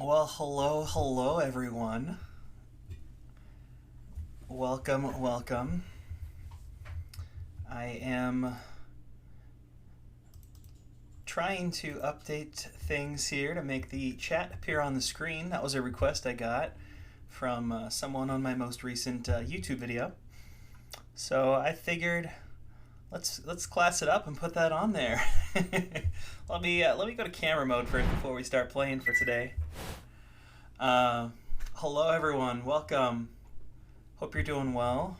Well, hello, everyone. Welcome. I am trying to update things here to make the chat appear on the screen. That was a request I got from someone on my most recent YouTube video. So I figured let's class it up and put that on there. Let me go to camera mode first before we start playing for today. Hello everyone, welcome. Hope you're doing well.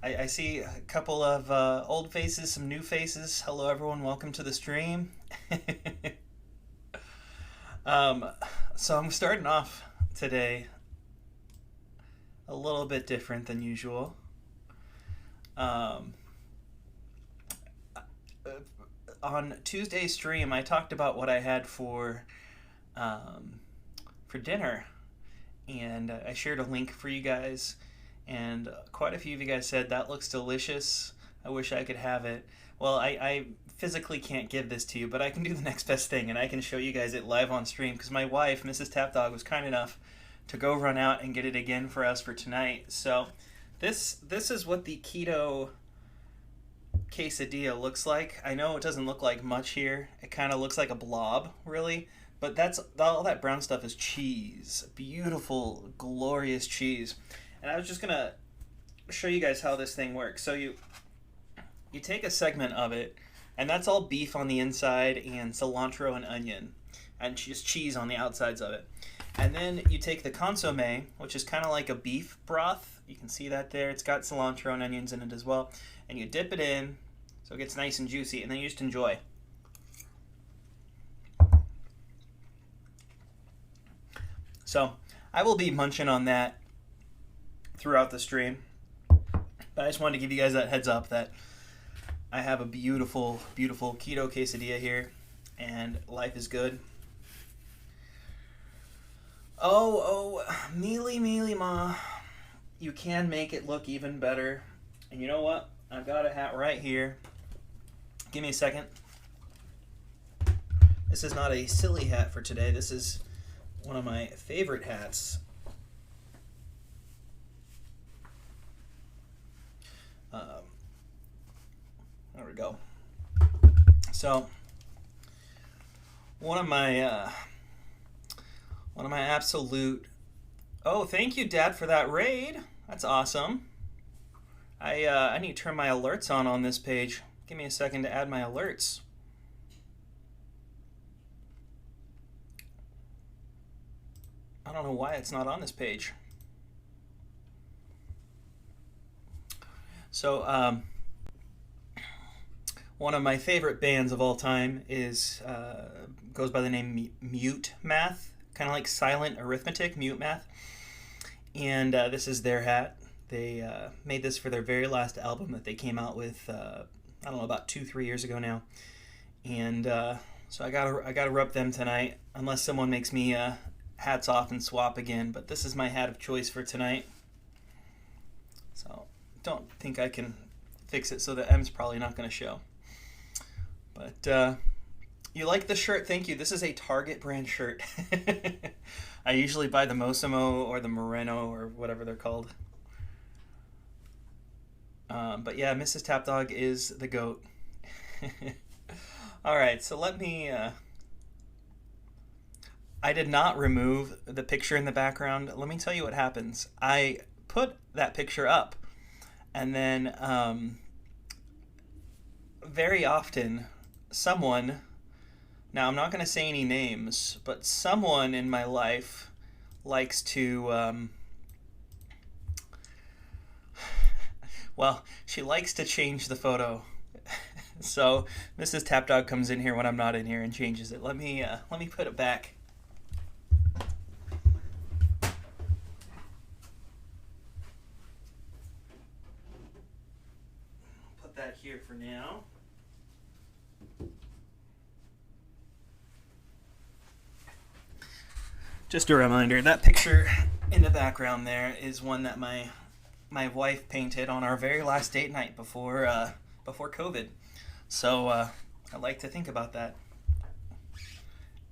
I see a couple of old faces, some new faces. Hello everyone, welcome to the stream. So I'm starting off today a little bit different than usual. On Tuesday's stream, I talked about what I had for dinner, and I shared a link for you guys, and quite a few of you guys said that looks delicious. I wish I could have it. Well, I physically can't give this to you, but I can do the next best thing, and I can show you guys it live on stream, because my wife, Mrs. Tapdog, was kind enough to go run out and get it again for us for tonight. So this is what the Keto Quesadilla looks like. I know it doesn't look like much here. It kind of looks like a blob, really. But that's all that brown stuff is cheese. Beautiful, glorious cheese. And I was just gonna show you guys how this thing works. So you take a segment of it, and that's all beef on the inside and cilantro and onion, and just cheese on the outsides of it. And then you take the consommé, which is kind of like a beef broth. You can see that there. It's got cilantro and onions in it as well. And you dip it in so it gets nice and juicy, and then you just enjoy. So I will be munching on that throughout the stream. But I just wanted to give you guys that heads up that I have a beautiful, beautiful keto quesadilla here, and life is good. Oh, mealy ma. You can make it look even better. And you know what? I've got a hat right here. Give me a second. This is not a silly hat for today. This is one of my favorite hats. There we go. So, one of my absolute... Oh, thank you, Dad, for that raid. That's awesome. I need to turn my alerts on this page. Give me a second to add my alerts. I don't know why it's not on this page. So, one of my favorite bands of all time is goes by the name Mute Math, kind of like silent arithmetic, Mute Math. And this is their hat. They made this for their very last album that they came out with, I don't know, about 2-3 years ago now. And so I gotta rep them tonight, unless someone makes me hats off and swap again. But this is my hat of choice for tonight. So don't think I can fix it, so the M's probably not going to show. But you like the shirt? Thank you. This is a Target brand shirt. I usually buy the Mosimo or the Moreno or whatever they're called. But yeah, Mrs. Tapdog is the GOAT. Alright, so let me... I did not remove the picture in the background. Let me tell you what happens. I put that picture up, and then very often someone... Now, I'm not going to say any names, but someone in my life likes to... well, she likes to change the photo. So Mrs. Tapdog comes in here when I'm not in here and changes it. Let me put it back. Put that here for now. Just a reminder, that picture in the background there is one that my wife painted on our very last date night before COVID. So I like to think about that.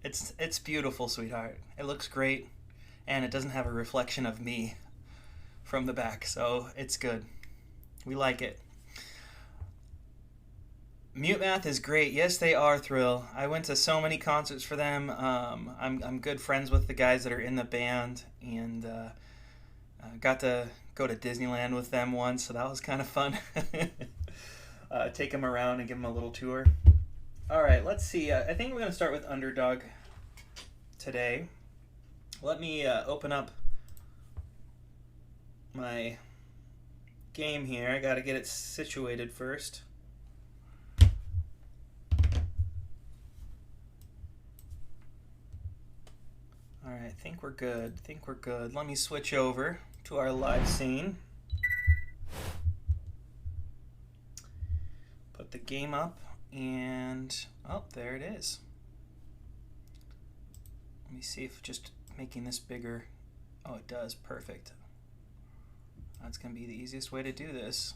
It's beautiful, sweetheart. It looks great, and it doesn't have a reflection of me from the back, so it's good. We like it. Mute Math is great. Yes, they are, Thrill. I went to so many concerts for them. I'm good friends with the guys that are in the band, and got to go to Disneyland with them once, so that was kind of fun. Take them around and give them a little tour. All right, let's see. I think we're going to start with Underdog today. Let me open up my game here. I got to get it situated first. All right, I think we're good. Let me switch over to our live scene. Put the game up, and oh, there it is. Let me see if just making this bigger. Oh, it does. Perfect. That's going to be the easiest way to do this.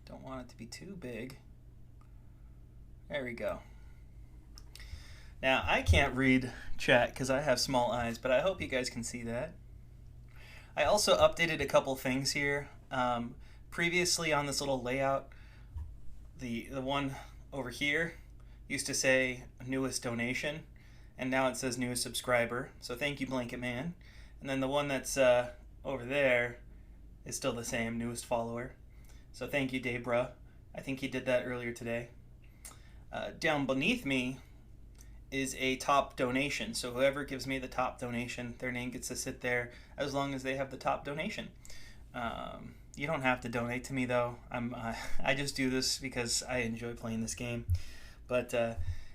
Don't want it to be too big. There we go. Now, I can't read chat because I have small eyes, but I hope you guys can see that. I also updated a couple things here. Previously on this little layout, the one over here used to say newest donation, and now it says newest subscriber. So thank you, Blanket Man. And then the one that's over there is still the same, newest follower. So thank you, Debra. I think you did that earlier today. Down beneath me is a top donation. So whoever gives me the top donation, their name gets to sit there as long as they have the top donation. You don't have to donate to me though. I just do this because I enjoy playing this game. But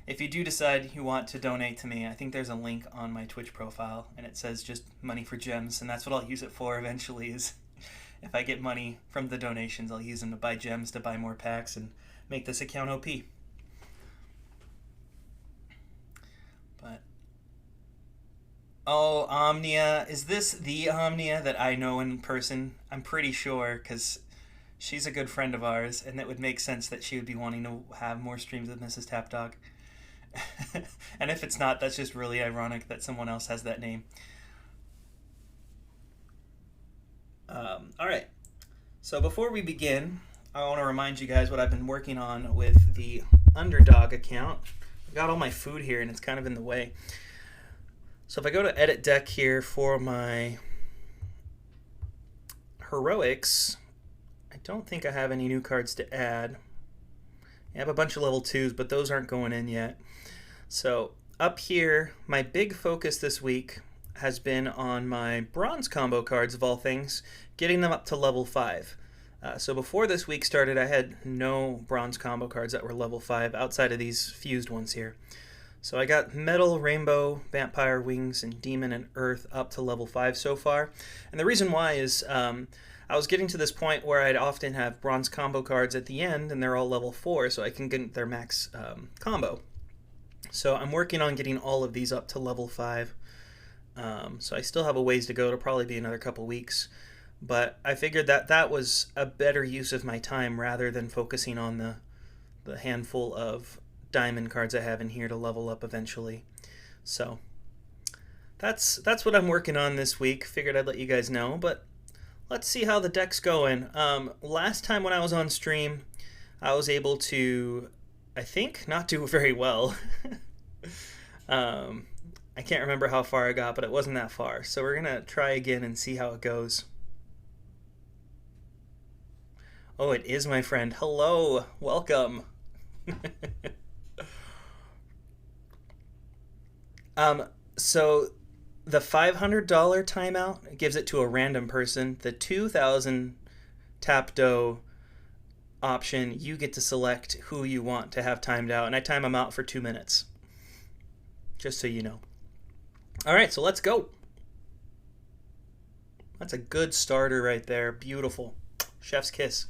if you do decide you want to donate to me, I think there's a link on my Twitch profile, and it says just money for gems, and that's what I'll use it for eventually. Is if I get money from the donations, I'll use them to buy gems, to buy more packs, and make this account OP. But oh, Omnia. Is this the Omnia that I know in person? I'm pretty sure, because she's a good friend of ours, and it would make sense that she would be wanting to have more streams with Mrs. Tapdog. And if it's not, that's just really ironic that someone else has that name. All right. So before we begin, I want to remind you guys what I've been working on with the Underdog account. I've got all my food here, and it's kind of in the way. So if I go to edit deck here for my heroics, I don't think I have any new cards to add. I have a bunch of level 2s, but those aren't going in yet. So up here, my big focus this week has been on my bronze combo cards, of all things, getting them up to level 5. So before this week started, I had no bronze combo cards that were level 5 outside of these fused ones here. So I got Metal, Rainbow, Vampire, Wings, and Demon and Earth up to level 5 so far. And the reason why is I was getting to this point where I'd often have bronze combo cards at the end, and they're all level 4, so I can get their max combo. So I'm working on getting all of these up to level 5. So I still have a ways to go. It'll probably be another couple weeks. But I figured that that was a better use of my time rather than focusing on the handful of diamond cards I have in here to level up eventually. So that's what I'm working on this week. Figured I'd let you guys know, but let's see how the deck's going. Last time when I was on stream, I was able to, I think, not do very well. I can't remember how far I got, but it wasn't that far. So we're going to try again and see how it goes. Oh, it is my friend. Hello. Welcome. So the $500 timeout gives it to a random person. The 2,000 Tapdo option, you get to select who you want to have timed out, and I time them out for 2 minutes. Just so you know. All right, so let's go. That's a good starter right there. Beautiful. Chef's kiss.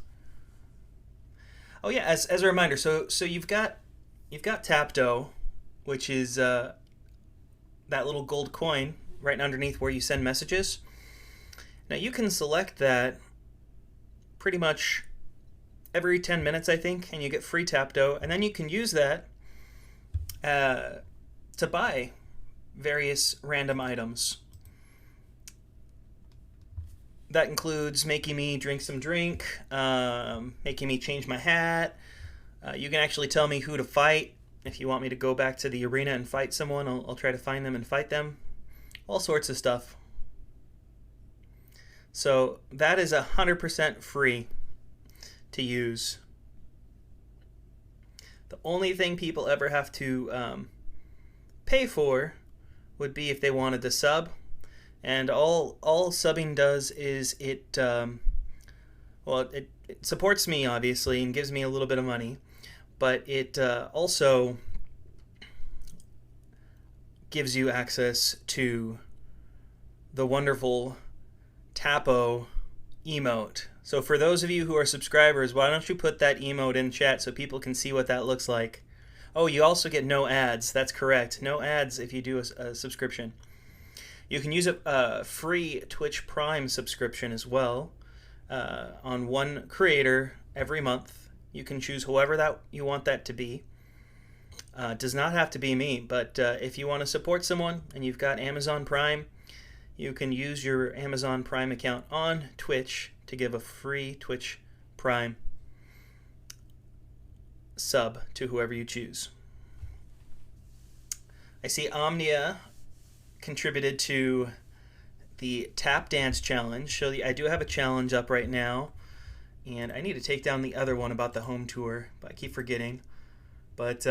Oh yeah, as a reminder, so you've got Tapdo, which is that little gold coin right underneath where you send messages. Now you can select that pretty much every 10 minutes, I think, and you get free Tapdo, and then you can use that to buy various random items. That includes making me drink some drink, making me change my hat. You can actually tell me who to fight. If you want me to go back to the arena and fight someone, I'll try to find them and fight them. All sorts of stuff. So that is 100% free to use. The only thing people ever have to pay for would be if they wanted to sub. And all subbing does is it supports me, obviously, and gives me a little bit of money. But it also gives you access to the wonderful Tapo emote. So for those of you who are subscribers, why don't you put that emote in chat so people can see what that looks like? Oh, you also get no ads. That's correct. No ads if you do a subscription. You can use a free Twitch Prime subscription as well on one creator every month. You can choose whoever that you want that to be. Does not have to be me, but if you want to support someone and you've got Amazon Prime, you can use your Amazon Prime account on Twitch to give a free Twitch Prime sub to whoever you choose. I see Omnia contributed to the tap dance challenge. So I do have a challenge up right now, and I need to take down the other one about the home tour, but I keep forgetting. But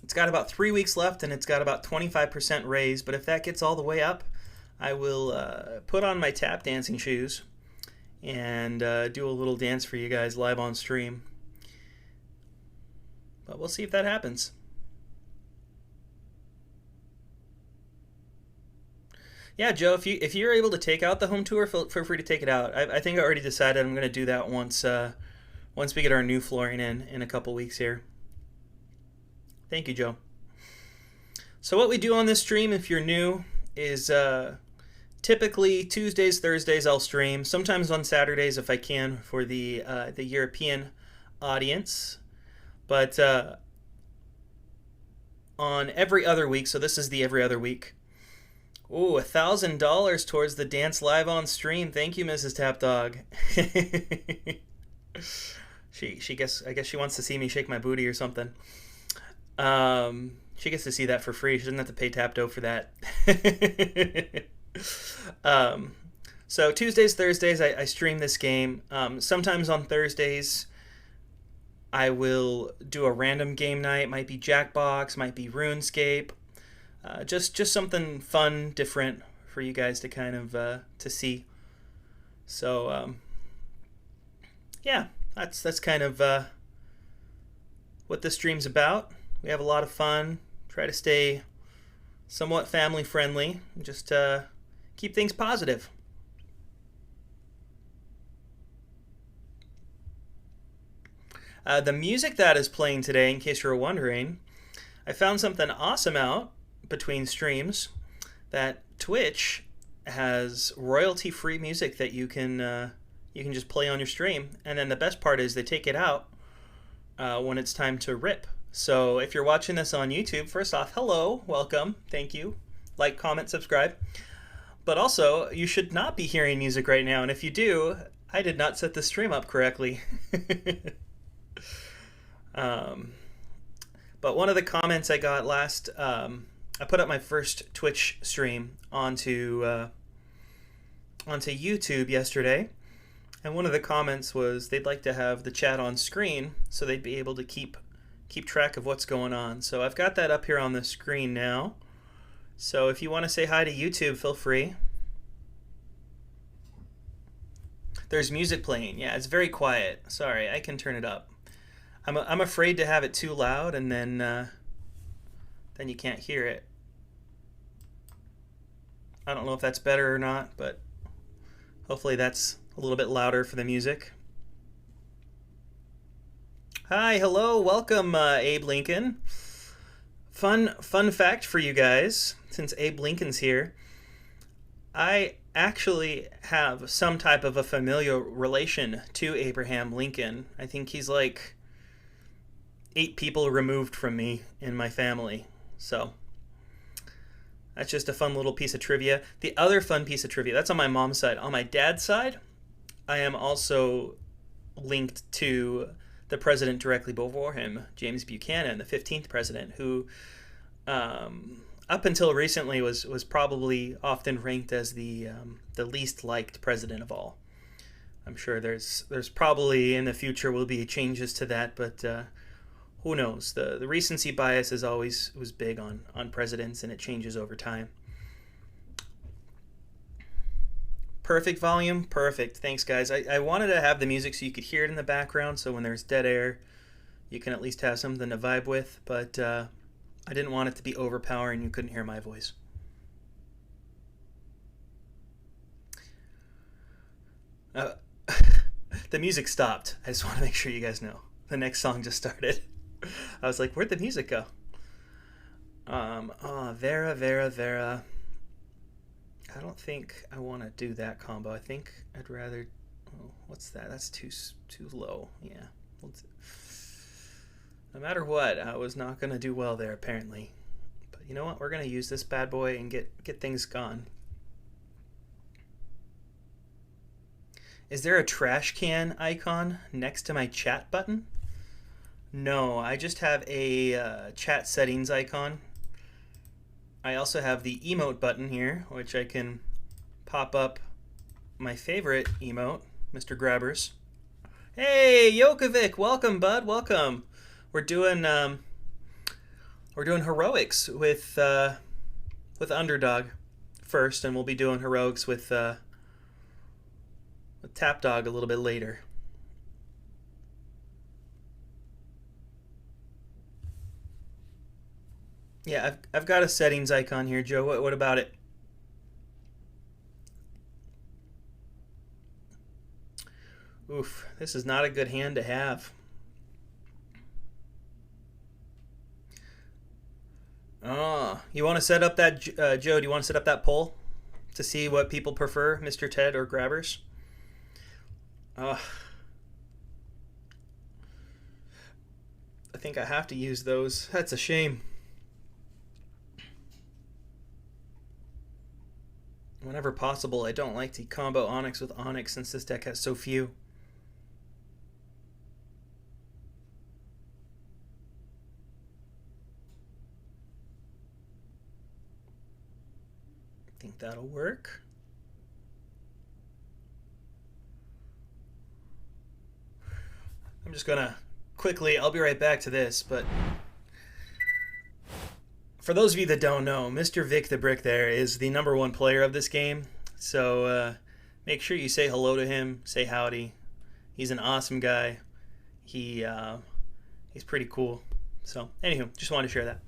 it's got about 3 weeks left, and it's got about 25% raise. But if that gets all the way up, I will put on my tap dancing shoes and do a little dance for you guys live on stream. But we'll see if that happens. Yeah, Joe, if you're able to take out the home tour, feel free to take it out. I think I already decided I'm going to do that once we get our new flooring in a couple weeks here. Thank you, Joe. So what we do on this stream, if you're new, is typically Tuesdays, Thursdays I'll stream. Sometimes on Saturdays if I can for the European audience. But on every other week, so this is the every other week. Ooh, $1,000 towards the dance live on stream. Thank you, Mrs. Tapdog. I guess she wants to see me shake my booty or something. She gets to see that for free. She doesn't have to pay Tapdo for that. So Tuesdays, Thursdays, I stream this game. Sometimes on Thursdays, I will do a random game night. Might be Jackbox, might be RuneScape. Just something fun, different for you guys to kind of to see. So yeah, that's kind of what this stream's about. We have a lot of fun. Try to stay somewhat family friendly. Just keep things positive. The music that is playing today, in case you're wondering, I found something awesome out between streams, that Twitch has royalty-free music that you can just play on your stream, and then the best part is they take it out when it's time to rip. So if you're watching this on YouTube, first off, hello, welcome, thank you, like, comment, subscribe. But also, you should not be hearing music right now, and if you do, I did not set the stream up correctly. But one of the comments I got last, I put up my first Twitch stream onto YouTube yesterday, and one of the comments was they'd like to have the chat on screen so they'd be able to keep track of what's going on. So I've got that up here on the screen now. So if you want to say hi to YouTube, feel free. There's music playing. Yeah, it's very quiet. Sorry, I can turn it up. I'm afraid to have it too loud, and then you can't hear it. I don't know if that's better or not, but hopefully that's a little bit louder for the music. Hi, hello, welcome, Abe Lincoln. Fun fact for you guys, since Abe Lincoln's here. I actually have some type of a familial relation to Abraham Lincoln. I think he's like 8 people removed from me in my family. So that's just a fun little piece of trivia. The other fun piece of trivia, that's on my mom's side. On my dad's side, I am also linked to the president directly before him, James Buchanan, the 15th president, who up until recently was probably often ranked as the least liked president of all. I'm sure there's probably in the future will be changes to that, but who knows? The recency bias is always was big on presidents, and it changes over time. Perfect volume, perfect. Thanks, guys. I wanted to have the music so you could hear it in the background, so when there's dead air, you can at least have something to vibe with, but I didn't want it to be overpowering. You couldn't hear my voice. The music stopped. I just want to make sure you guys know. The next song just started. I was like, where'd the music go? Vera, Vera, Vera. I don't think I want to do that combo. I think I'd rather... Oh, what's that? That's too low. Yeah. No matter what, I was not going to do well there, apparently. But you know what? We're going to use this bad boy and get things gone. Is there a trash can icon next to my chat button? No, I just have a chat settings icon. I also have the emote button here, which I can pop up my favorite emote, Mr. Grabbers. Hey, Jokovic, welcome, bud, welcome. We're doing heroics with Underdog first, and we'll be doing heroics with Tap Dog a little bit later. Yeah, I've got a settings icon here, Joe. What about it? Oof, this is not a good hand to have. Oh, you want to set up that, Joe, do you want to set up that poll to see what people prefer, Mr. Ted or Grabbers? I think I have to use those. That's a shame. Whenever possible, I don't like to combo Onyx with Onyx since this deck has so few. I think that'll work. I'm just gonna quickly, I'll be right back to this, but for those of you that don't know, Mr. Vic the Brick there is the #1 player of this game, so make sure you say hello to him, say howdy. He's an awesome guy. He's pretty cool. So, anywho, just wanted to share that.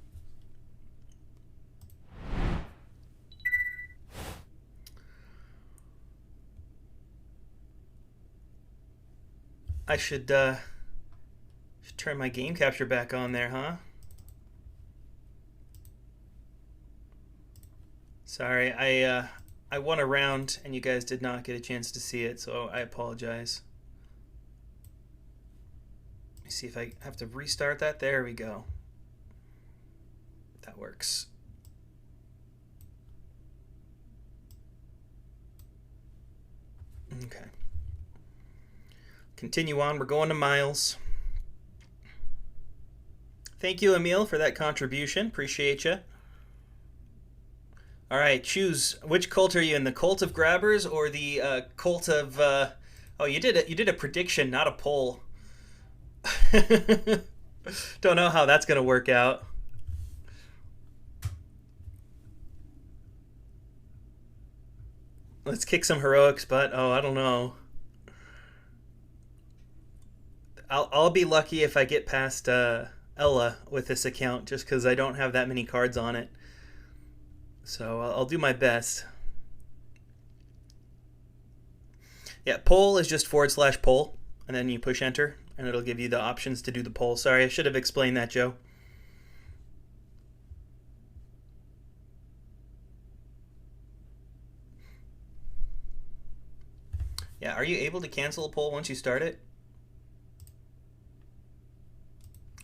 I should turn my game capture back on there, huh? Sorry, I won a round and you guys did not get a chance to see it, so I apologize. Let me see if I have to restart that. There we go. That works. Okay. Continue on. We're going to Miles. Thank you, Emil, for that contribution. Appreciate you. All right, choose which cult are you in? The cult of Grabbers or the cult of? Oh, you did a prediction, not a poll. Don't know how that's gonna work out. Let's kick some heroics, but I don't know. I'll be lucky if I get past Ella with this account, just because I don't have that many cards on it. So I'll do my best. Yeah, poll is just /poll, and then you push enter, and it'll give you the options to do the poll. Sorry, I should have explained that, Joe. Yeah, are you able to cancel a poll once you start it?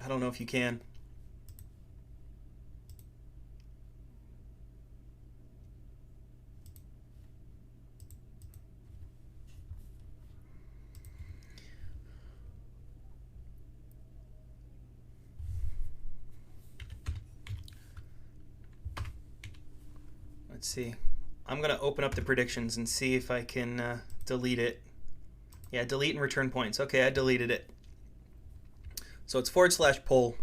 I don't know if you can. Let's see. I'm going to open up the predictions and see if I can delete it. Yeah, delete and return points. Okay, I deleted it. So it's /poll.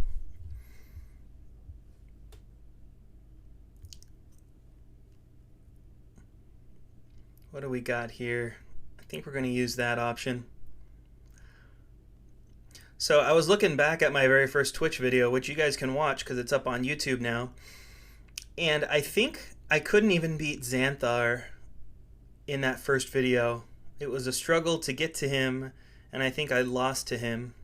What do we got here? I think we're going to use that option. So I was looking back at my very first Twitch video, which you guys can watch because it's up on YouTube now. And I think I couldn't even beat Xanthar in that first video. It was a struggle to get to him, and I think I lost to him.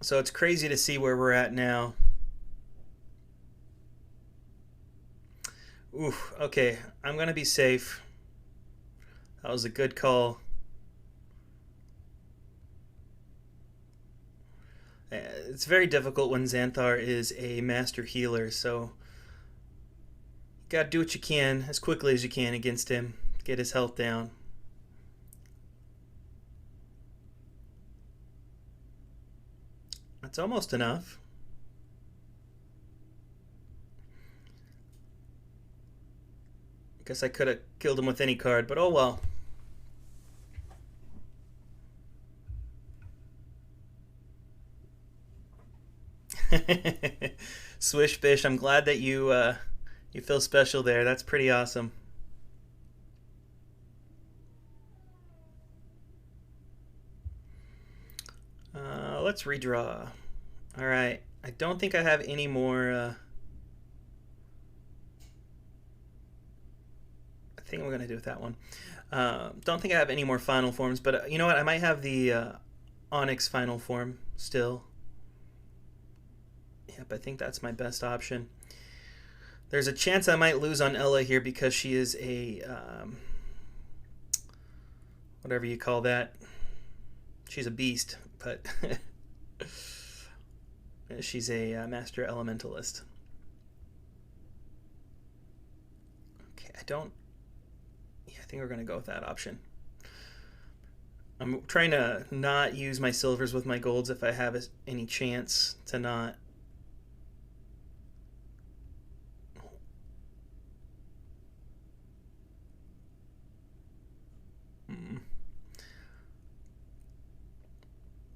So it's crazy to see where we're at now. Oof, okay, I'm going to be safe. That was a good call. It's very difficult when Xanthar is a master healer, so you gotta do what you can as quickly as you can against him. Get his health down. That's almost enough. Guess I could have killed him with any card, but oh well. Swish Fish, I'm glad that you feel special there. That's pretty awesome. Let's redraw. All right. I don't think I have any more. I think I'm gonna do with that one. Don't think I have any more final forms, but you know what? I might have the Onyx final form still. Yep, I think that's my best option. There's a chance I might lose on Ella here because she is a whatever you call that. She's a beast, but she's a master elementalist. Okay, I think we're gonna go with that option. I'm trying to not use my silvers with my golds if I have any chance to not.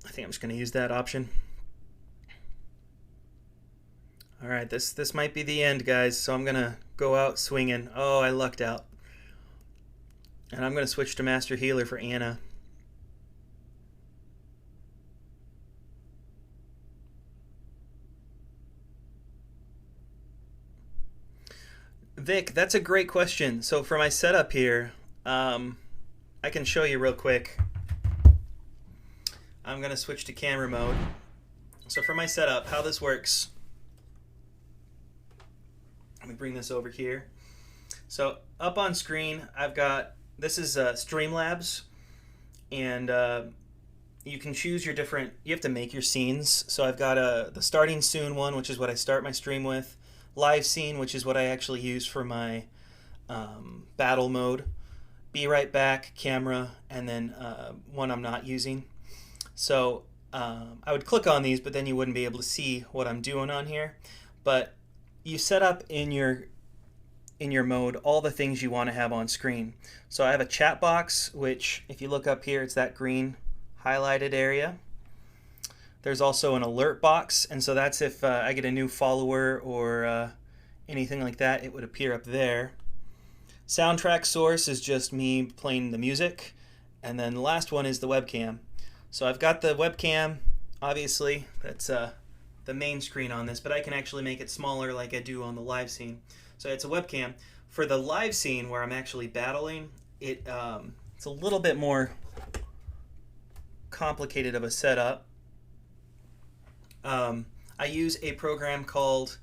I think I'm just going to use that option. All right, this might be the end, guys, so I'm going to go out swinging. Oh, I lucked out. And I'm going to switch to Master Healer for Anna. Vic, that's a great question. So for my setup here, I can show you real quick. I'm going to switch to camera mode. So for my setup, how this works, let me bring this over here. So up on screen, I've got, this is Streamlabs, and you can choose your different, you have to make your scenes. So I've got the starting soon one, which is what I start my stream with, live scene, which is what I actually use for my battle mode, be right back, camera, and then one I'm not using. So I would click on these, but then you wouldn't be able to see what I'm doing on here. But you set up in your mode all the things you want to have on screen. So I have a chat box, which if you look up here, it's that green highlighted area. There's also an alert box, and so that's if I get a new follower or anything like that, it would appear up there. Soundtrack source is just me playing the music, and then the last one is the webcam. So I've got the webcam, obviously, that's the main screen on this, but I can actually make it smaller like I do on the live scene. So it's a webcam. For the live scene where I'm actually battling, it's a little bit more complicated of a setup. I use a program called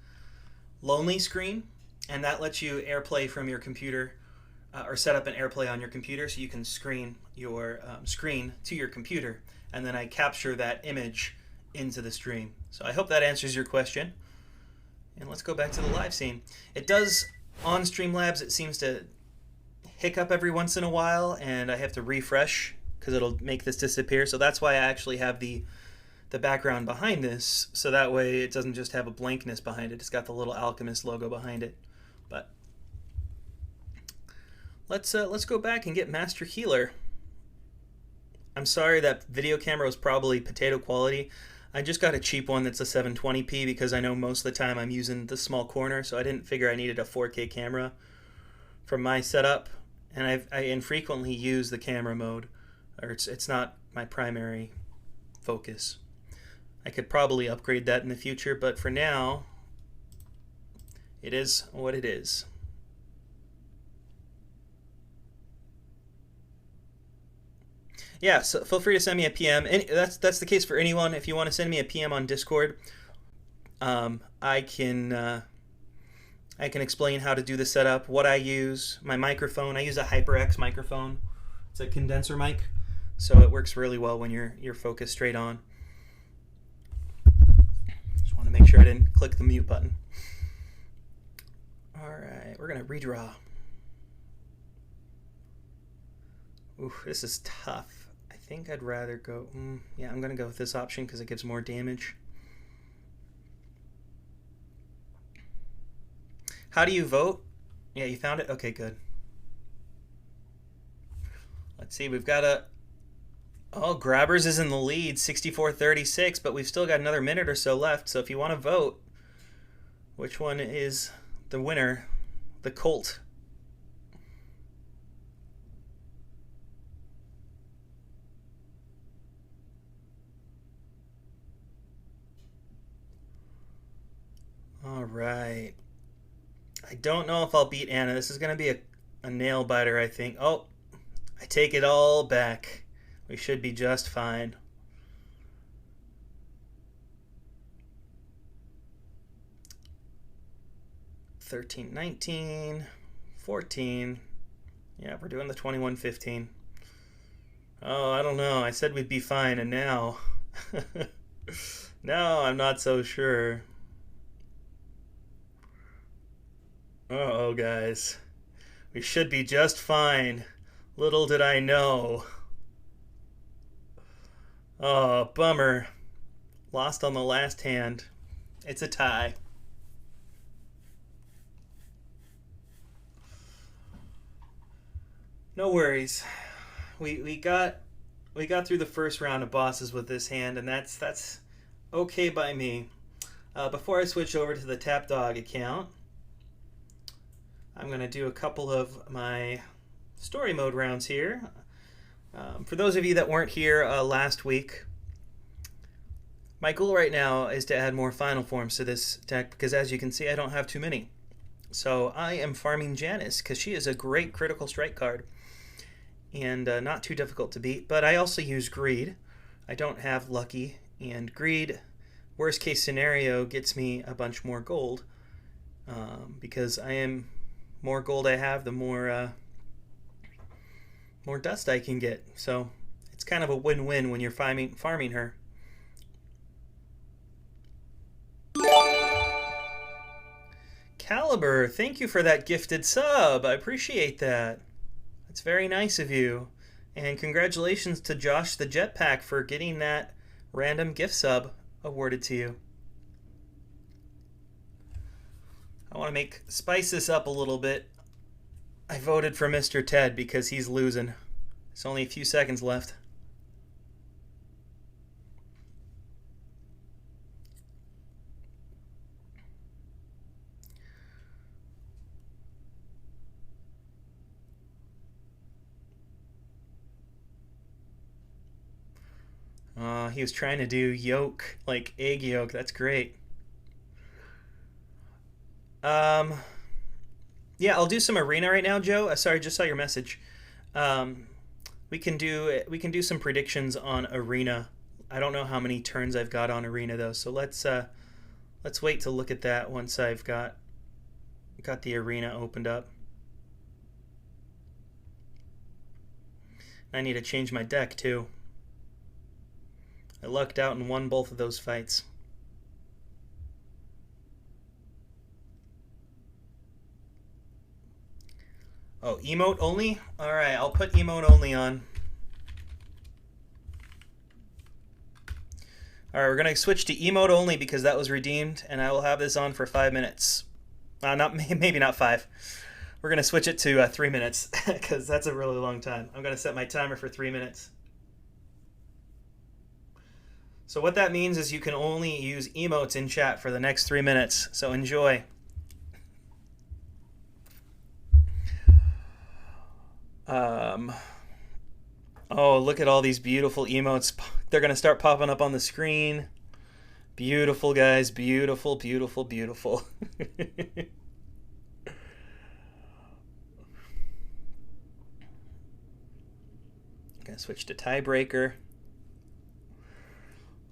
Lonely Screen, and that lets you AirPlay from your computer or set up an AirPlay on your computer so you can screen your screen to your computer, and then I capture that image into the stream. So I hope that answers your question. And let's go back to the live scene. It does, on Streamlabs, it seems to hiccup every once in a while, and I have to refresh because it'll make this disappear. So that's why I actually have the background behind this, so that way it doesn't just have a blankness behind it. It's got the little Alchemist logo behind it. But let's go back and get Master Healer. I'm sorry that video camera was probably potato quality. I just got a cheap one that's a 720p because I know most of the time I'm using the small corner, so I didn't figure I needed a 4K camera for my setup. And I infrequently use the camera mode, or it's not my primary focus. I could probably upgrade that in the future, but for now, it is what it is. Yeah, so feel free to send me a PM. And that's the case for anyone. If you want to send me a PM on Discord, I can explain how to do the setup, what I use, my microphone. I use a HyperX microphone. It's a condenser mic, so it works really well when you're focused straight on. Just want to make sure I didn't click the mute button. All right, we're gonna redraw. Ooh, this is tough. I think I'd rather go. Yeah, I'm gonna go with this option because it gives more damage. How do you vote? Yeah, you found it? Okay, good. Let's see, we've got a... Oh, Grabbers is in the lead, 64-36, but we've still got another minute or so left, so if you want to vote, which one is the winner? The Colt. All right. I don't know if I'll beat Anna. This is going to be a nail biter, I think. Oh, I take it all back. We should be just fine. $13, $19, $14. Yeah, we're doing the $21, $15. Oh, I don't know. I said we'd be fine, and now... now I'm not so sure. Uh-oh, guys. We should be just fine. Little did I know. Oh, bummer. Lost on the last hand. It's a tie. No worries. We got through the first round of bosses with this hand, and that's okay by me. Before I switch over to the Tap Dog account, I'm going to do a couple of my story mode rounds here. For those of you that weren't here last week, my goal right now is to add more final forms to this deck because, as you can see, I don't have too many. So I am farming Janice because she is a great critical strike card and not too difficult to beat. But I also use Greed. I don't have Lucky, and Greed, worst case scenario, gets me a bunch more gold because more gold I have, the more dust I can get. So it's kind of a win-win when you're farming her. Caliber, thank you for that gifted sub. I appreciate that. That's very nice of you. And congratulations to Josh the Jetpack for getting that random gift sub awarded to you. I want to spice this up a little bit. I voted for Mr. Ted because he's losing. There's only a few seconds left. He was trying to do yolk, like egg yolk. That's great. Yeah, I'll do some arena right now, Joe. Sorry, just saw your message. We can do some predictions on arena. I don't know how many turns I've got on arena though, so let's wait to look at that once I've got the arena opened up. I need to change my deck too. I lucked out and won both of those fights. Oh, emote only? Alright, I'll put emote only on. Alright, we're going to switch to emote only because that was redeemed, and I will have this on for 5 minutes. Maybe not 5. We're going to switch it to 3 minutes because that's a really long time. I'm going to set my timer for 3 minutes. So what that means is you can only use emotes in chat for the next 3 minutes. So enjoy. Oh, look at all these beautiful emotes. They're going to start popping up on the screen. Beautiful, guys. Beautiful, beautiful, beautiful. Gonna switch to tiebreaker.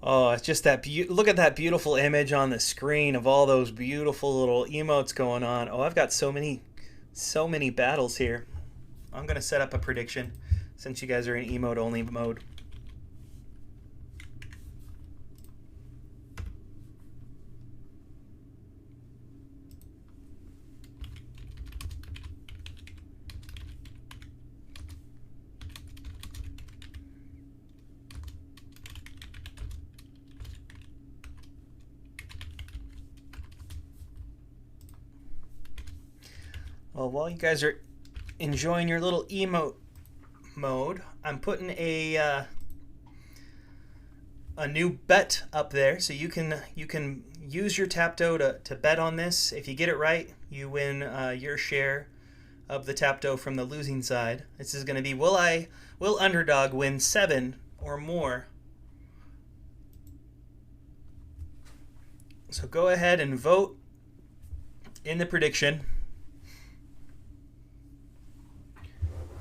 Oh, it's just that look at that beautiful image on the screen of all those beautiful little emotes going on. Oh, I've got so many battles here. I'm gonna set up a prediction since you guys are in emote only mode. Well, while you guys are enjoying your little emote mode, I'm putting a new bet up there, so you can use your Tapto to bet on this. If you get it right, you win your share of the Tapto from the losing side. This is going to be will underdog win 7 or more? So go ahead and vote in the prediction.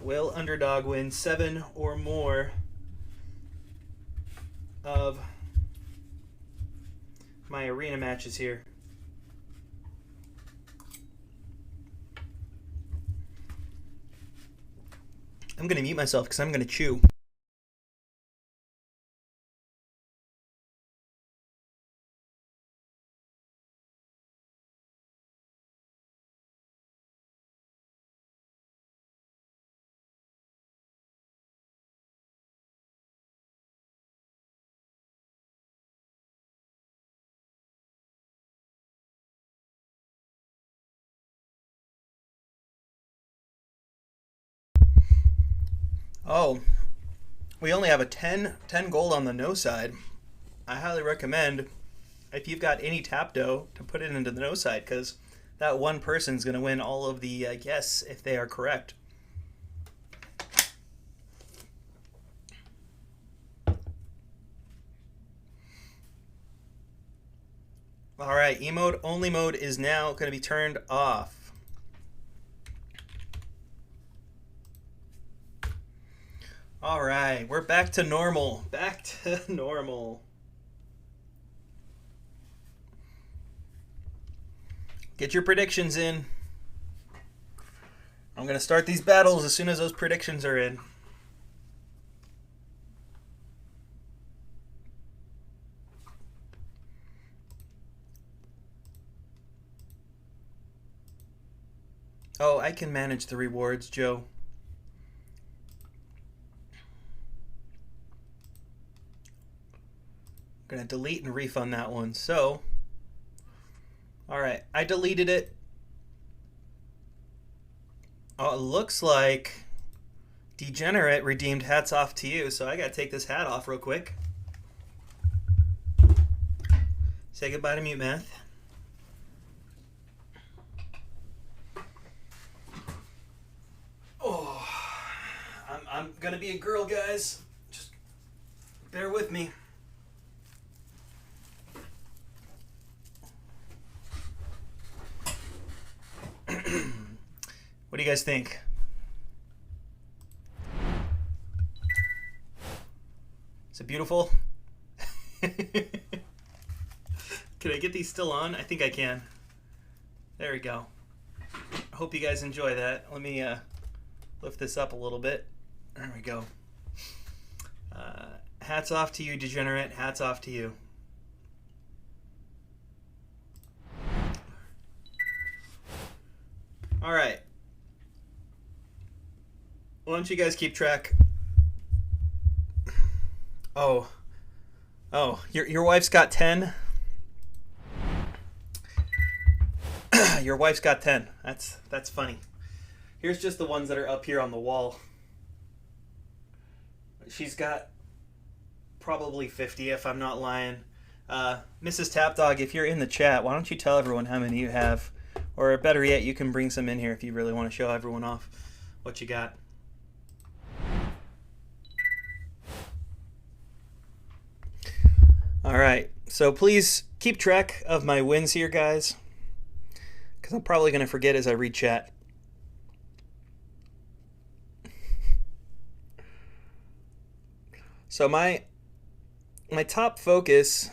Will underdog win 7 or more of my arena matches here? I'm going to mute myself because I'm going to chew. Oh, we only have a 10 gold on the no side. I highly recommend, if you've got any Tapto, to put it into the no side, because that one person's going to win all of the yes if they are correct. Alright, emote only mode is now going to be turned off. Alright, we're back to normal. Back to normal. Get your predictions in. I'm going to start these battles as soon as those predictions are in. Oh, I can manage the rewards, Joe. I'm going to delete and refund that one. So, alright, I deleted it. Oh, it looks like Degenerate redeemed hats off to you, so I got to take this hat off real quick. Say goodbye to Mute Math. Oh, I'm gonna be a girl, guys. Just bear with me. What do you guys think? Is it beautiful? Can I get these still on? I think I can. There we go. I hope you guys enjoy that. Let me lift this up a little bit. There we go. Hats off to you, degenerate. Hats off to you. All right. Why don't you guys keep track? Oh, your wife's got 10. Your wife's got 10. That's funny. Here's just the ones that are up here on the wall. She's got probably 50 if I'm not lying. Mrs. Tapdog, if you're in the chat, why don't you tell everyone how many you have? Or better yet, you can bring some in here if you really want to show everyone off what you got. All right, so please keep track of my wins here, guys, because I'm probably going to forget as I read chat. So my top focus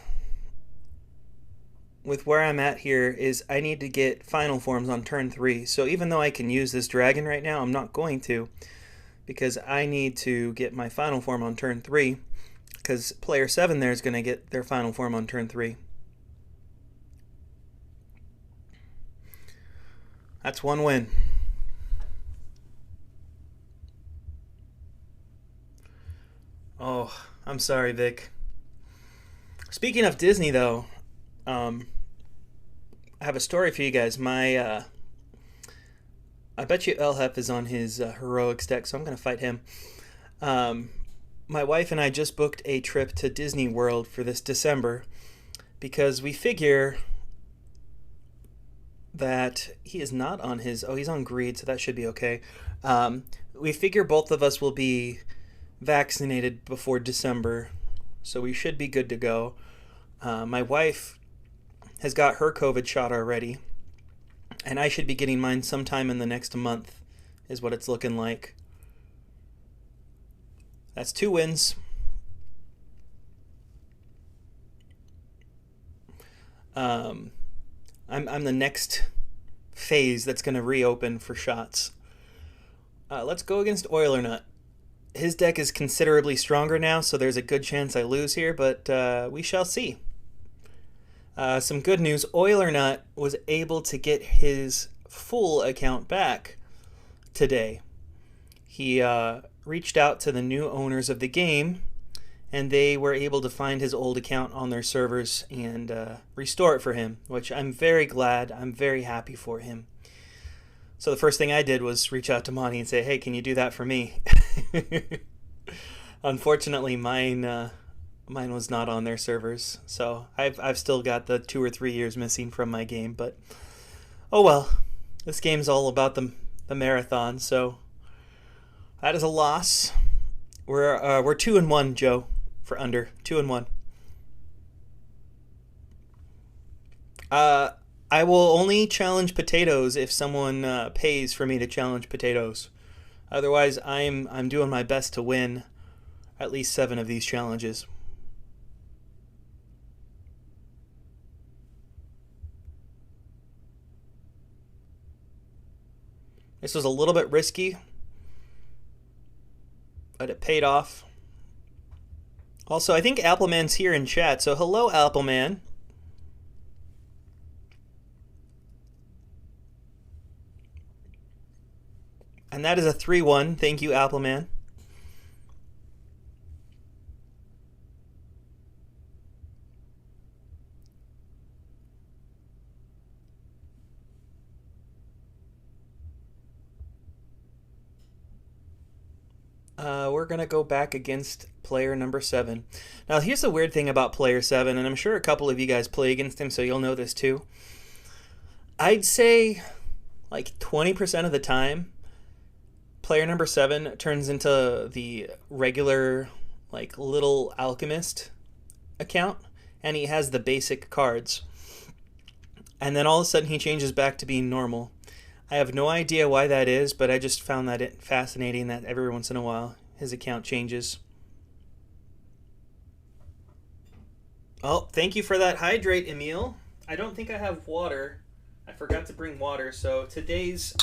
with where I'm at here is I need to get final forms on turn 3. So even though I can use this dragon right now, I'm not going to, because I need to get my final form on turn 3, because player 7 there is going to get their final form on turn 3. That's one win. Oh, I'm sorry, Vic. Speaking of Disney, though, I have a story for you guys. I bet you Elhef is on his heroics deck, so I'm going to fight him. My wife and I just booked a trip to Disney World for this December because we figure that he is not on his... Oh, he's on greed, so that should be okay. We figure both of us will be vaccinated before December, so we should be good to go. My wife has got her COVID shot already, and I should be getting mine sometime in the next month, is what it's looking like. That's 2 wins. I'm the next phase that's going to reopen for shots. Let's go against Oiler Nut. His deck is considerably stronger now, so there's a good chance I lose here, but we shall see. Some good news. Oiler Nut was able to get his full account back today. He reached out to the new owners of the game, and they were able to find his old account on their servers and restore it for him, which I'm very glad. I'm very happy for him. So the first thing I did was reach out to Monty and say, hey, can you do that for me? Unfortunately, mine was not on their servers, so I've still got the 2 or 3 years missing from my game, but oh well. This game's all about the marathon, so that is a loss. We're 2-1, Joe, for under 2-1. I will only challenge potatoes if someone pays for me to challenge potatoes. Otherwise, I'm doing my best to win at least 7 of these challenges. This was a little bit risky, but it paid off. Also, I think Appleman's here in chat, so hello, Appleman. And that is a 3-1. Thank you, Appleman. We're going to go back against player number 7. Now, here's the weird thing about player 7, and I'm sure a couple of you guys play against him, so you'll know this too. I'd say like 20% of the time, player number 7 turns into the regular, like, little alchemist account, and he has the basic cards. And then all of a sudden he changes back to being normal. I have no idea why that is, but I just found that fascinating that every once in a while his account changes. Oh, thank you for that hydrate, Emil. I don't think I have water. I forgot to bring water, so today's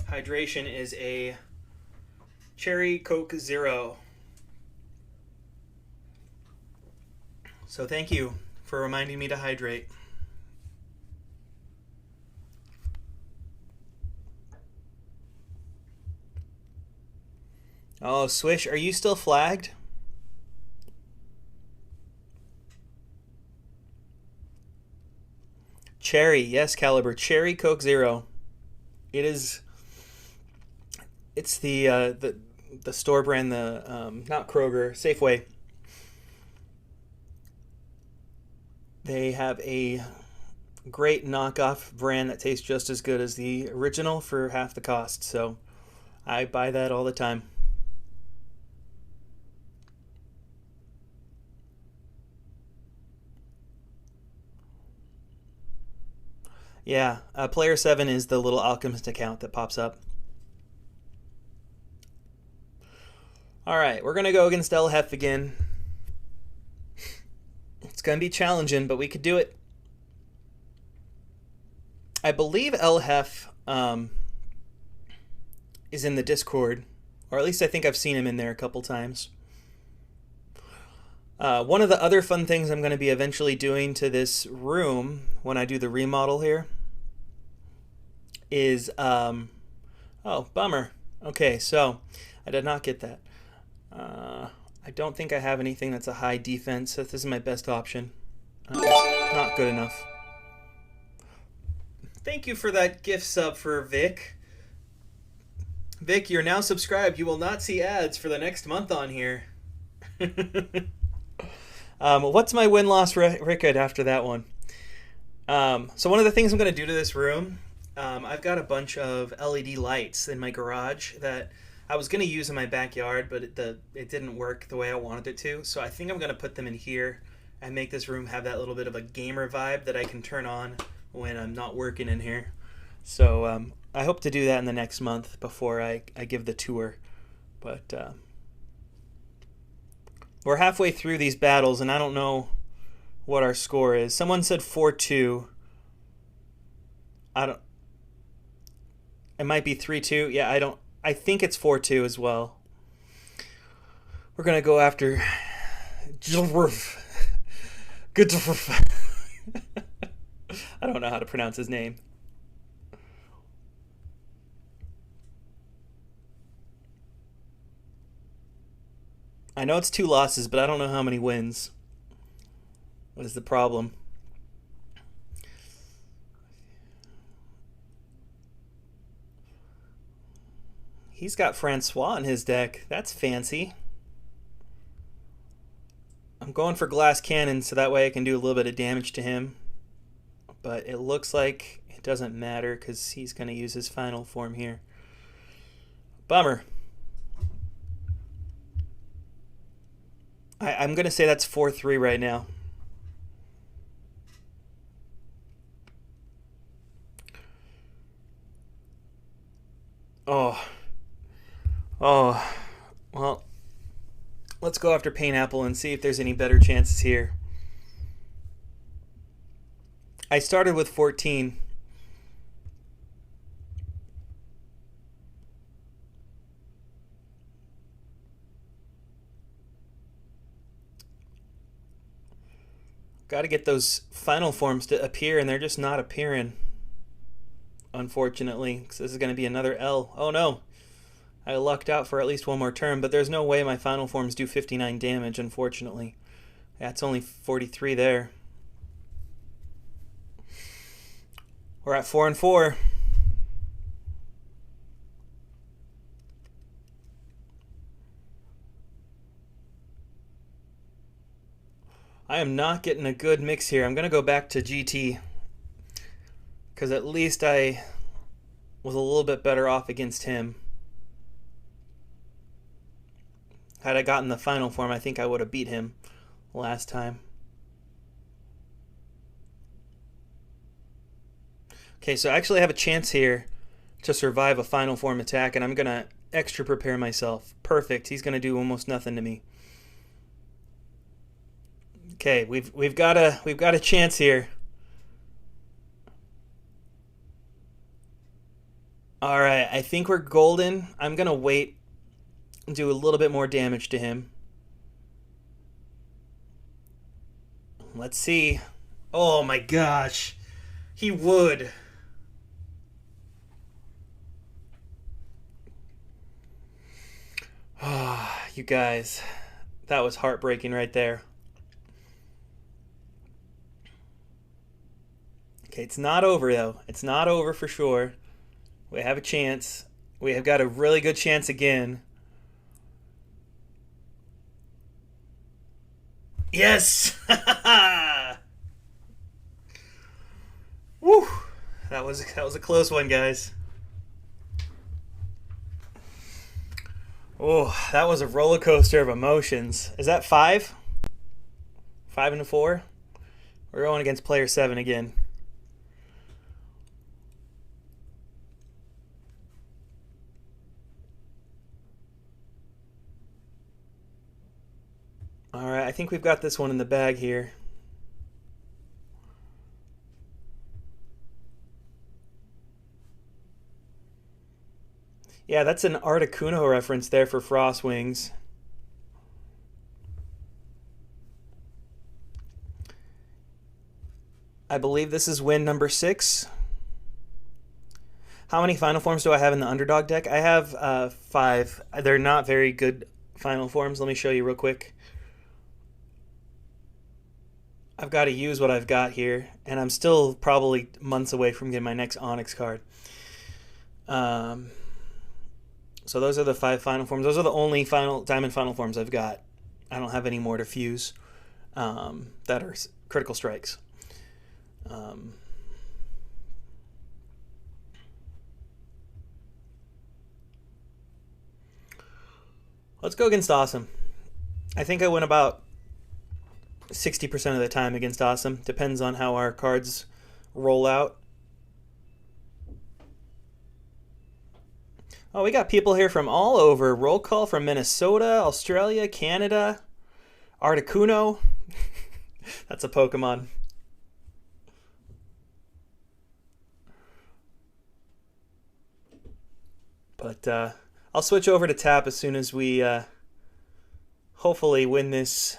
hydration is a Cherry Coke Zero. So thank you for reminding me to hydrate. Oh, Swish, are you still flagged? Cherry, yes, Caliber. Cherry Coke Zero. It is. It's the store brand, the not Kroger, Safeway. They have a great knockoff brand that tastes just as good as the original for half the cost. So I buy that all the time. Yeah, Player 7 is the little alchemist account that pops up. Alright, we're going to go against LHEF again. It's going to be challenging, but we could do it. I believe LHEF is in the Discord, or at least I think I've seen him in there a couple times. One of the other fun things I'm going to be eventually doing to this room when I do the remodel here is, oh, bummer. Okay, so I did not get that. I don't think I have anything that's a high defense, so this is my best option. Not good enough. Thank you for that gift sub for Vic. Vic, you're now subscribed. You will not see ads for the next month on here. What's my win-loss record after that one? So one of the things I'm going to do to this room, I've got a bunch of LED lights in my garage that I was going to use in my backyard, but it didn't work the way I wanted it to. So I think I'm going to put them in here and make this room have that little bit of a gamer vibe that I can turn on when I'm not working in here. So I hope to do that in the next month before I give the tour. But we're halfway through these battles, and I don't know what our score is. Someone said 4-2. It might be 3-2. Yeah, I think it's 4-2 as well. We're going to go after I don't know how to pronounce his name. I know it's 2 losses, but I don't know how many wins. What is the problem? He's got Francois in his deck. That's fancy. I'm going for Glass Cannon so that way I can do a little bit of damage to him. But it looks like it doesn't matter because he's going to use his final form here. Bummer. I'm going to say that's 4-3 right now. Oh. Well, let's go after Painapple and see if there's any better chances here. I started with 14. Got to get those final forms to appear, and they're just not appearing, unfortunately, because this is going to be another L. Oh no, I lucked out for at least one more turn, but there's no way my final forms do 59 damage, unfortunately. That's only 43 there. We're at 4-4. I am not getting a good mix here. I'm going to go back to GT because at least I was a little bit better off against him. Had I gotten the final form, I think I would have beat him last time. Okay, so I actually have a chance here to survive a final form attack, and I'm going to extra prepare myself. Perfect. He's going to do almost nothing to me. Okay, we've got a chance here. All right, I think we're golden. I'm going to wait and do a little bit more damage to him. Let's see. Oh my gosh. He would. Ah, you guys. That was heartbreaking right there. Okay, it's not over though. It's not over for sure. We have a chance. We have got a really good chance again. Yes! Woo! That was a close one, guys. Oh, that was a roller coaster of emotions. Is that 5? 5 and a 4? We're going against player 7 again. Alright, I think we've got this one in the bag here. Yeah, that's an Articuno reference there for Frost Wings. I believe this is win number 6. How many final forms do I have in the underdog deck? I have 5. They're not very good final forms. Let me show you real quick. I've got to use what I've got here, and I'm still probably months away from getting my next Onyx card. So those are the 5 final forms. Those are the only diamond final forms I've got. I don't have any more to fuse that are critical strikes. Let's go against Awesome. I think I win about 60% of the time against Awesome. Depends on how our cards roll out. Oh, we got people here from all over. Roll call from Minnesota, Australia, Canada, Articuno. That's a Pokemon. But I'll switch over to tap as soon as we hopefully win this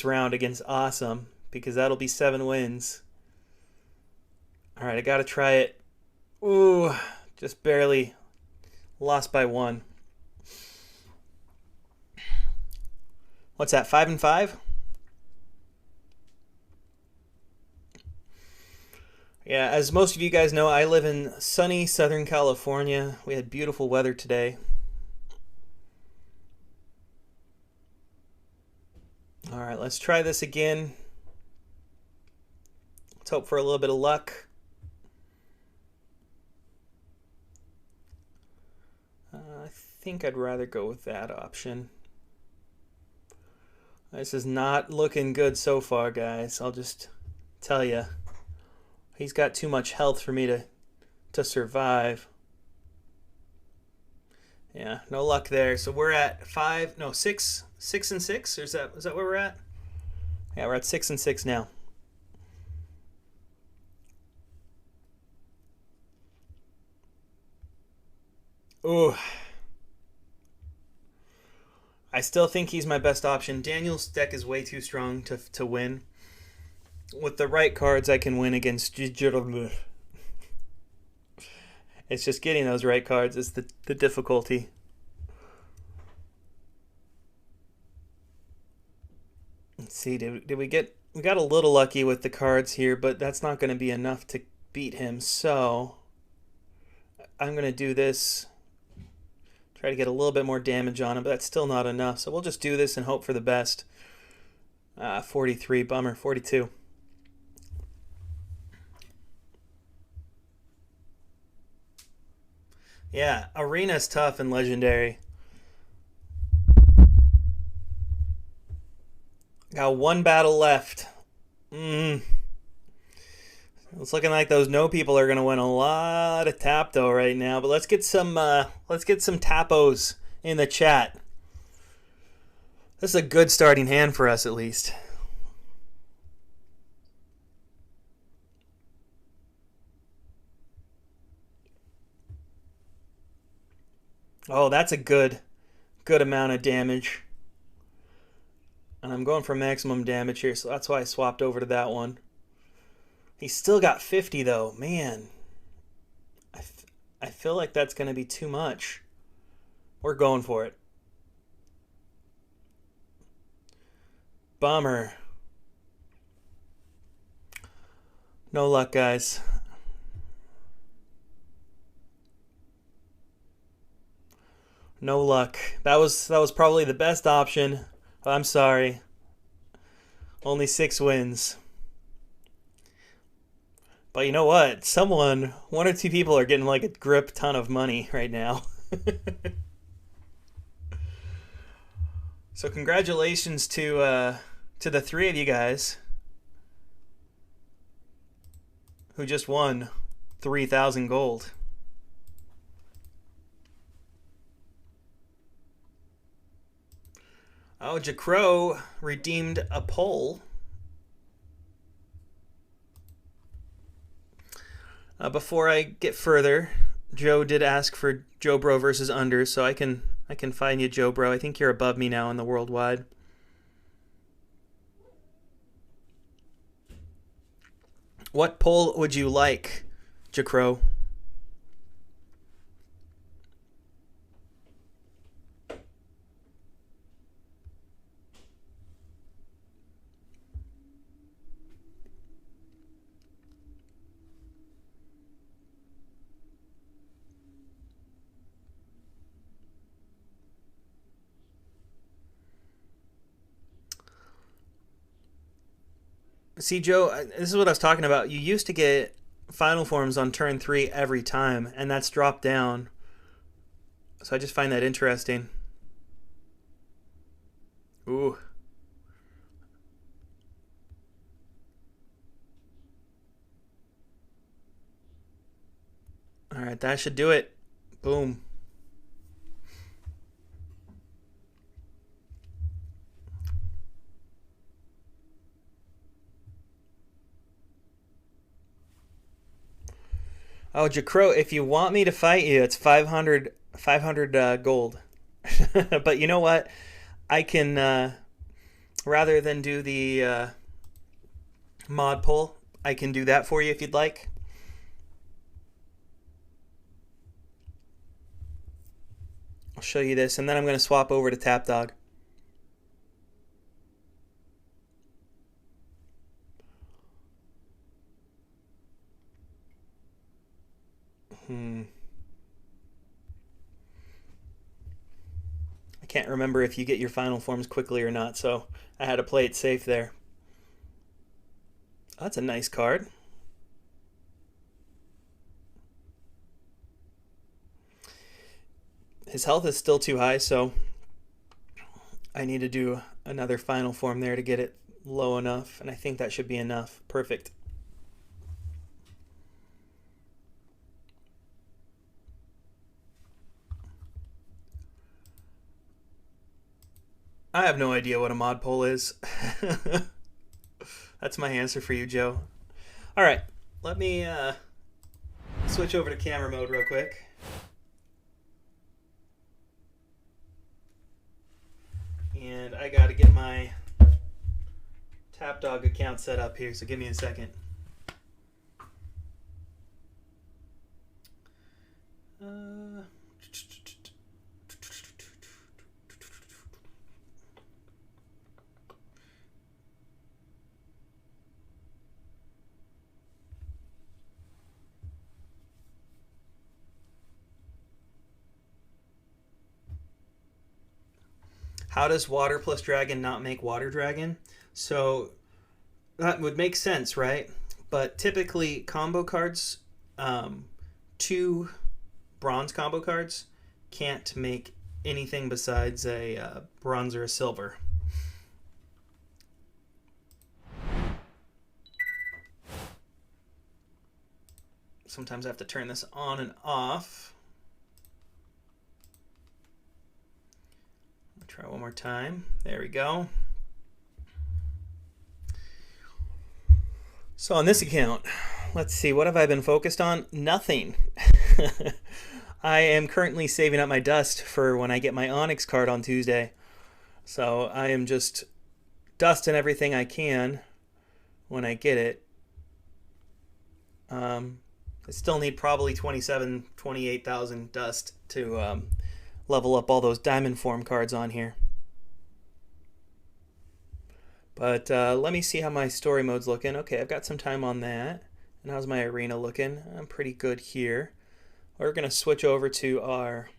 round against Awesome, because that'll be 7 wins. All right, I got to try it. Ooh, just barely lost by 1. What's that, 5 and 5? Yeah, as most of you guys know, I live in sunny Southern California. We had beautiful weather today. All right, let's try this again. Let's hope for a little bit of luck. I think I'd rather go with that option. This is not looking good so far, guys. I'll just tell you. He's got too much health for me to survive. Yeah, no luck there. So we're at 6 and 6. Or is that where we're at? Yeah, we're at 6 and 6 now. Ooh. I still think he's my best option. Daniel's deck is way too strong to win. With the right cards, I can win against. It's just getting those right cards is the difficulty. Let's see, did we got a little lucky with the cards here, but that's not going to be enough to beat him. So I'm going to do this. Try to get a little bit more damage on him, but that's still not enough. So we'll just do this and hope for the best. 43, bummer, 42. Yeah, Arena's tough and legendary. Got 1 battle left. It's looking like those no people are gonna win a lot of tap though right now. But let's get some tapos in the chat. This is a good starting hand for us at least. Oh, that's a good amount of damage. And I'm going for maximum damage here, so that's why I swapped over to that one. He's still got 50 though. Man, I feel like that's going to be too much. We're going for it. Bummer. No luck, guys. No luck. That was probably the best option. I'm sorry. Only 6 wins. But you know what? One or two people are getting like a grip ton of money right now. So congratulations to the 3 of you guys who just won 3,000 gold. Oh, Jacro redeemed a poll. Before I get further, Joe did ask for Joe Bro versus Under, so I can find you, Joe Bro. I think you're above me now in the worldwide. What poll would you like, Jacro? See, Joe, this is what I was talking about. You used to get final forms on turn 3 every time, and that's dropped down. So I just find that interesting. Ooh. All right, that should do it. Boom. Oh, Jacro, if you want me to fight you, it's 500 gold. But you know what? I can, rather than do the mod poll, I can do that for you if you'd like. I'll show you this, and then I'm going to swap over to Tap Dog. I can't remember if you get your final forms quickly or not, so I had to play it safe there. Oh, that's a nice card. His health is still too high, so I need to do another final form there to get it low enough, and I think that should be enough. Perfect. I have no idea what a mod poll is. That's my answer for you, Joe. All right, let me switch over to camera mode real quick. And I got to get my Tap Dog account set up here, so give me a second. How does Water plus Dragon not make Water Dragon? So that would make sense, right? But typically combo cards, 2 bronze combo cards can't make anything besides a bronze or a silver. Sometimes I have to turn this on and off. Try one more time. There we go. So on this account, let's see, what have I been focused on? Nothing. I am currently saving up my dust for when I get my Onyx card on Tuesday. So I am just dust and everything I can when I get it. I still need probably 28,000 dust to level up all those diamond form cards on here. But let me see how my story mode's looking. Okay, I've got some time on that. And how's my arena looking? I'm pretty good here. We're going to switch over to our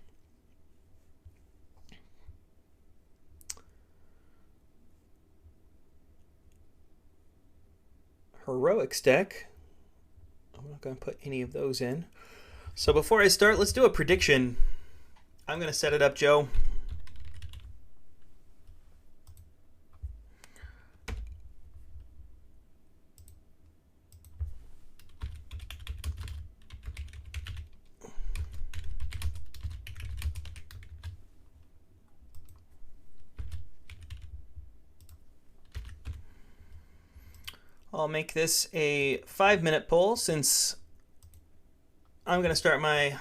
heroics deck. I'm not going to put any of those in. So before I start, let's do a prediction. I'm going to set it up, Joe. I'll make this a 5-minute poll since I'm going to start my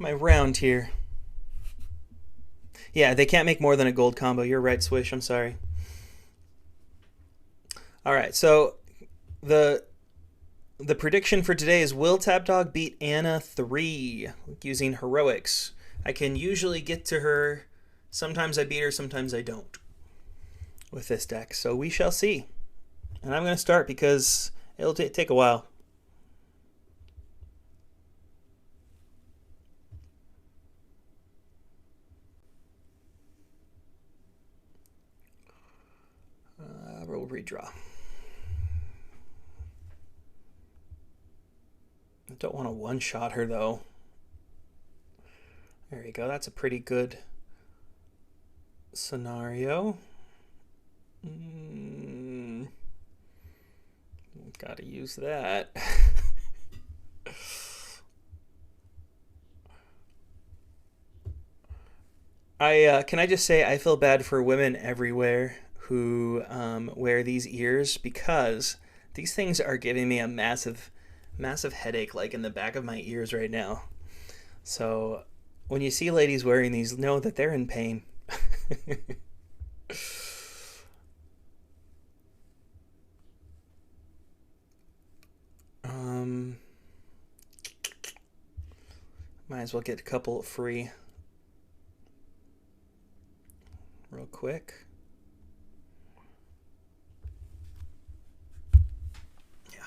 round here. Yeah, they can't make more than a gold combo. You're right, Swish. I'm sorry. All right, so the prediction for today is, will Tapdog beat Anna 3 using heroics? I can usually get to her. Sometimes I beat her, sometimes I don't with this deck. So we shall see. And I'm going to start because it'll take a while. We'll redraw. I don't want to one-shot her, though. There you go. That's a pretty good scenario. Gotta use that. Can I just say I feel bad for women everywhere who wear these ears, because these things are giving me a massive headache, like in the back of my ears right now. So when you see ladies wearing these, know that they're in pain. Might as well get a couple free real quick. Yeah.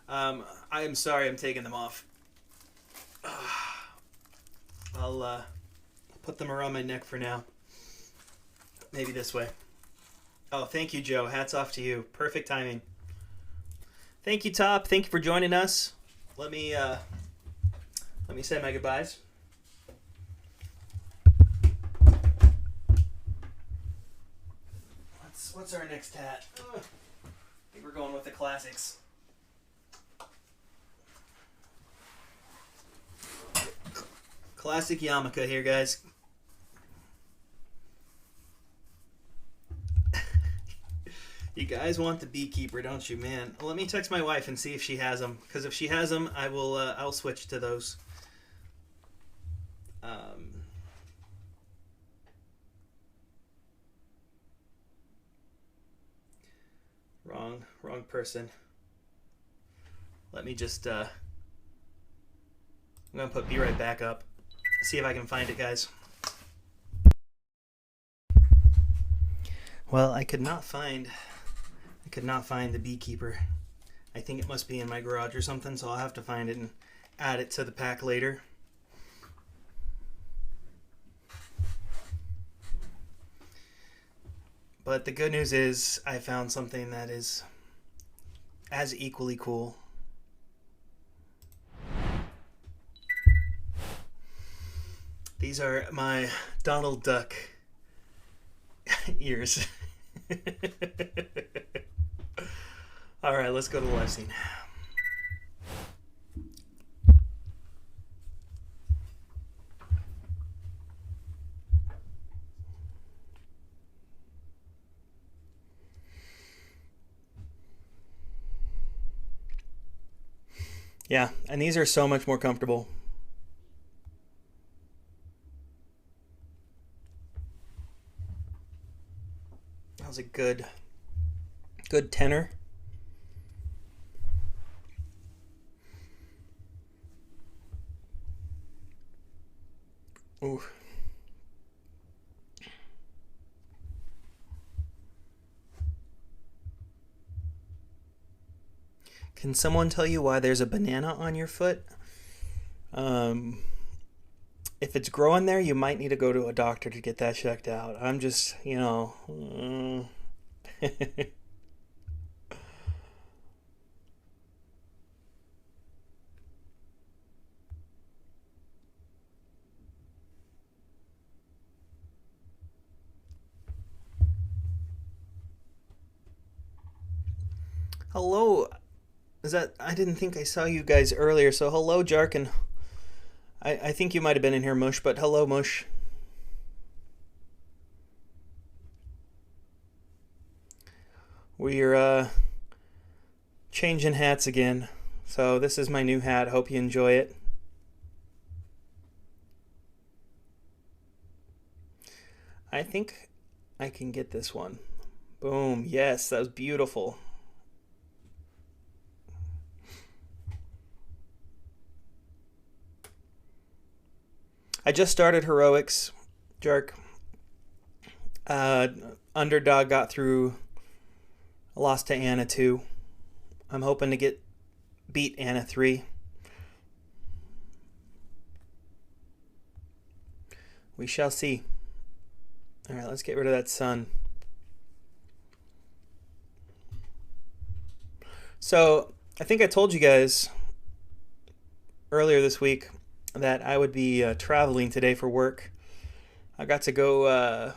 I am sorry I'm taking them off. I'll put them around my neck for now. Maybe this way. Oh, thank you, Joe. Hats off to you. Perfect timing. Thank you, Top. Thank you for joining us. Let me say my goodbyes. What's our next hat? I think we're going with the classics. Classic yarmulke here, guys. You guys want the beekeeper, don't you, man? Let me text my wife and see if she has them. Because if she has them, I'll switch to those. Wrong person. Let me just I'm gonna put be right back up. See if I can find it, guys. Well, I could not find the beekeeper. I think it must be in my garage or something, so I'll have to find it and add it to the pack later. But the good news is I found something that is as equally cool. These are my Donald Duck ears. All right, let's go to the live scene. Yeah, and these are so much more comfortable. was a good tenor. Ooh. Can someone tell you why there's a banana on your foot? Um, if it's growing there, you might need to go to a doctor to get that checked out. I'm just, Hello. I didn't think I saw you guys earlier, so hello, Jarkin. I think you might have been in here, Mush, but hello, Mush. We're changing hats again. So this is my new hat. Hope you enjoy it. I think I can get this one. Boom. Yes, that was beautiful. I just started heroics, Jerk. Uh, Underdog got through. Lost to Anna 2. I'm hoping to beat Anna 3. We shall see. Alright, let's get rid of that sun. So, I think I told you guys earlier this week that I would be traveling today for work. I got to go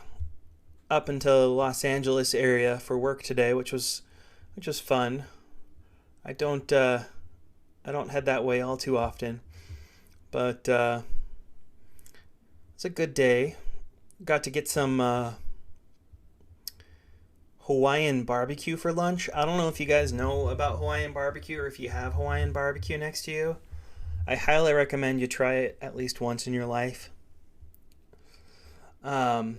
up into the Los Angeles area for work today, which was fun. I don't head that way all too often, but it's a good day. Got to get some Hawaiian barbecue for lunch. I don't know if you guys know about Hawaiian barbecue or if you have Hawaiian barbecue next to you. I highly recommend you try it at least once in your life. Now,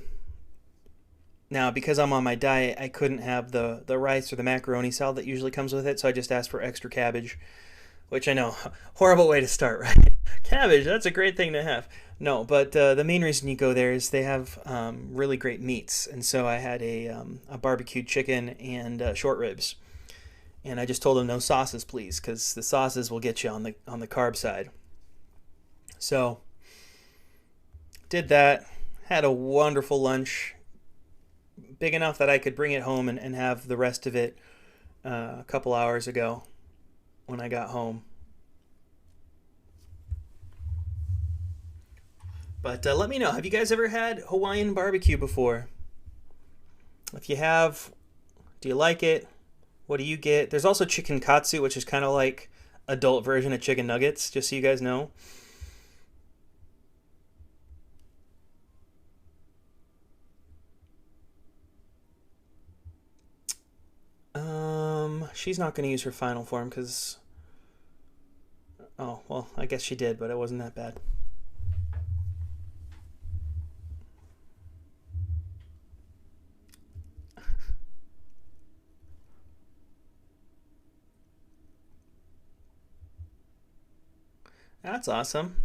because I'm on my diet, I couldn't have the rice or the macaroni salad that usually comes with it, so I just asked for extra cabbage, which I know, horrible way to start, right? Cabbage, that's a great thing to have. No, but the main reason you go there is they have really great meats, and so I had a barbecued chicken and short ribs. And I just told them no sauces, please, because the sauces will get you on the carb side. So, did that. Had a wonderful lunch, big enough that I could bring it home and have the rest of it a couple hours ago when I got home. But let me know, have you guys ever had Hawaiian barbecue before? If you have, do you like it? What do you get? There's also chicken katsu, which is kind of like adult version of chicken nuggets, just so you guys know. She's not going to use her final form because... Oh, well, I guess she did, but it wasn't that bad. That's awesome.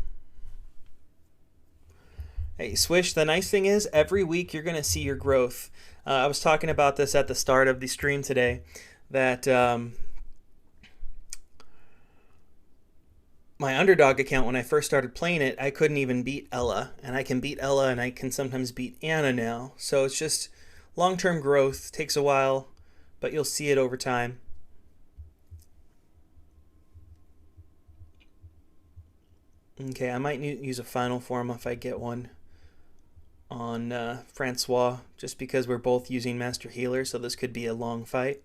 Hey, Swish, the nice thing is every week you're going to see your growth. I was talking about this at the start of the stream today, that my Underdog account, when I first started playing it, I couldn't even beat Ella. And I can beat Ella and I can sometimes beat Anna now. So it's just long-term growth. Takes a while, but you'll see it over time. Okay, I might use a final form if I get one on Francois, just because we're both using Master Healer, so this could be a long fight.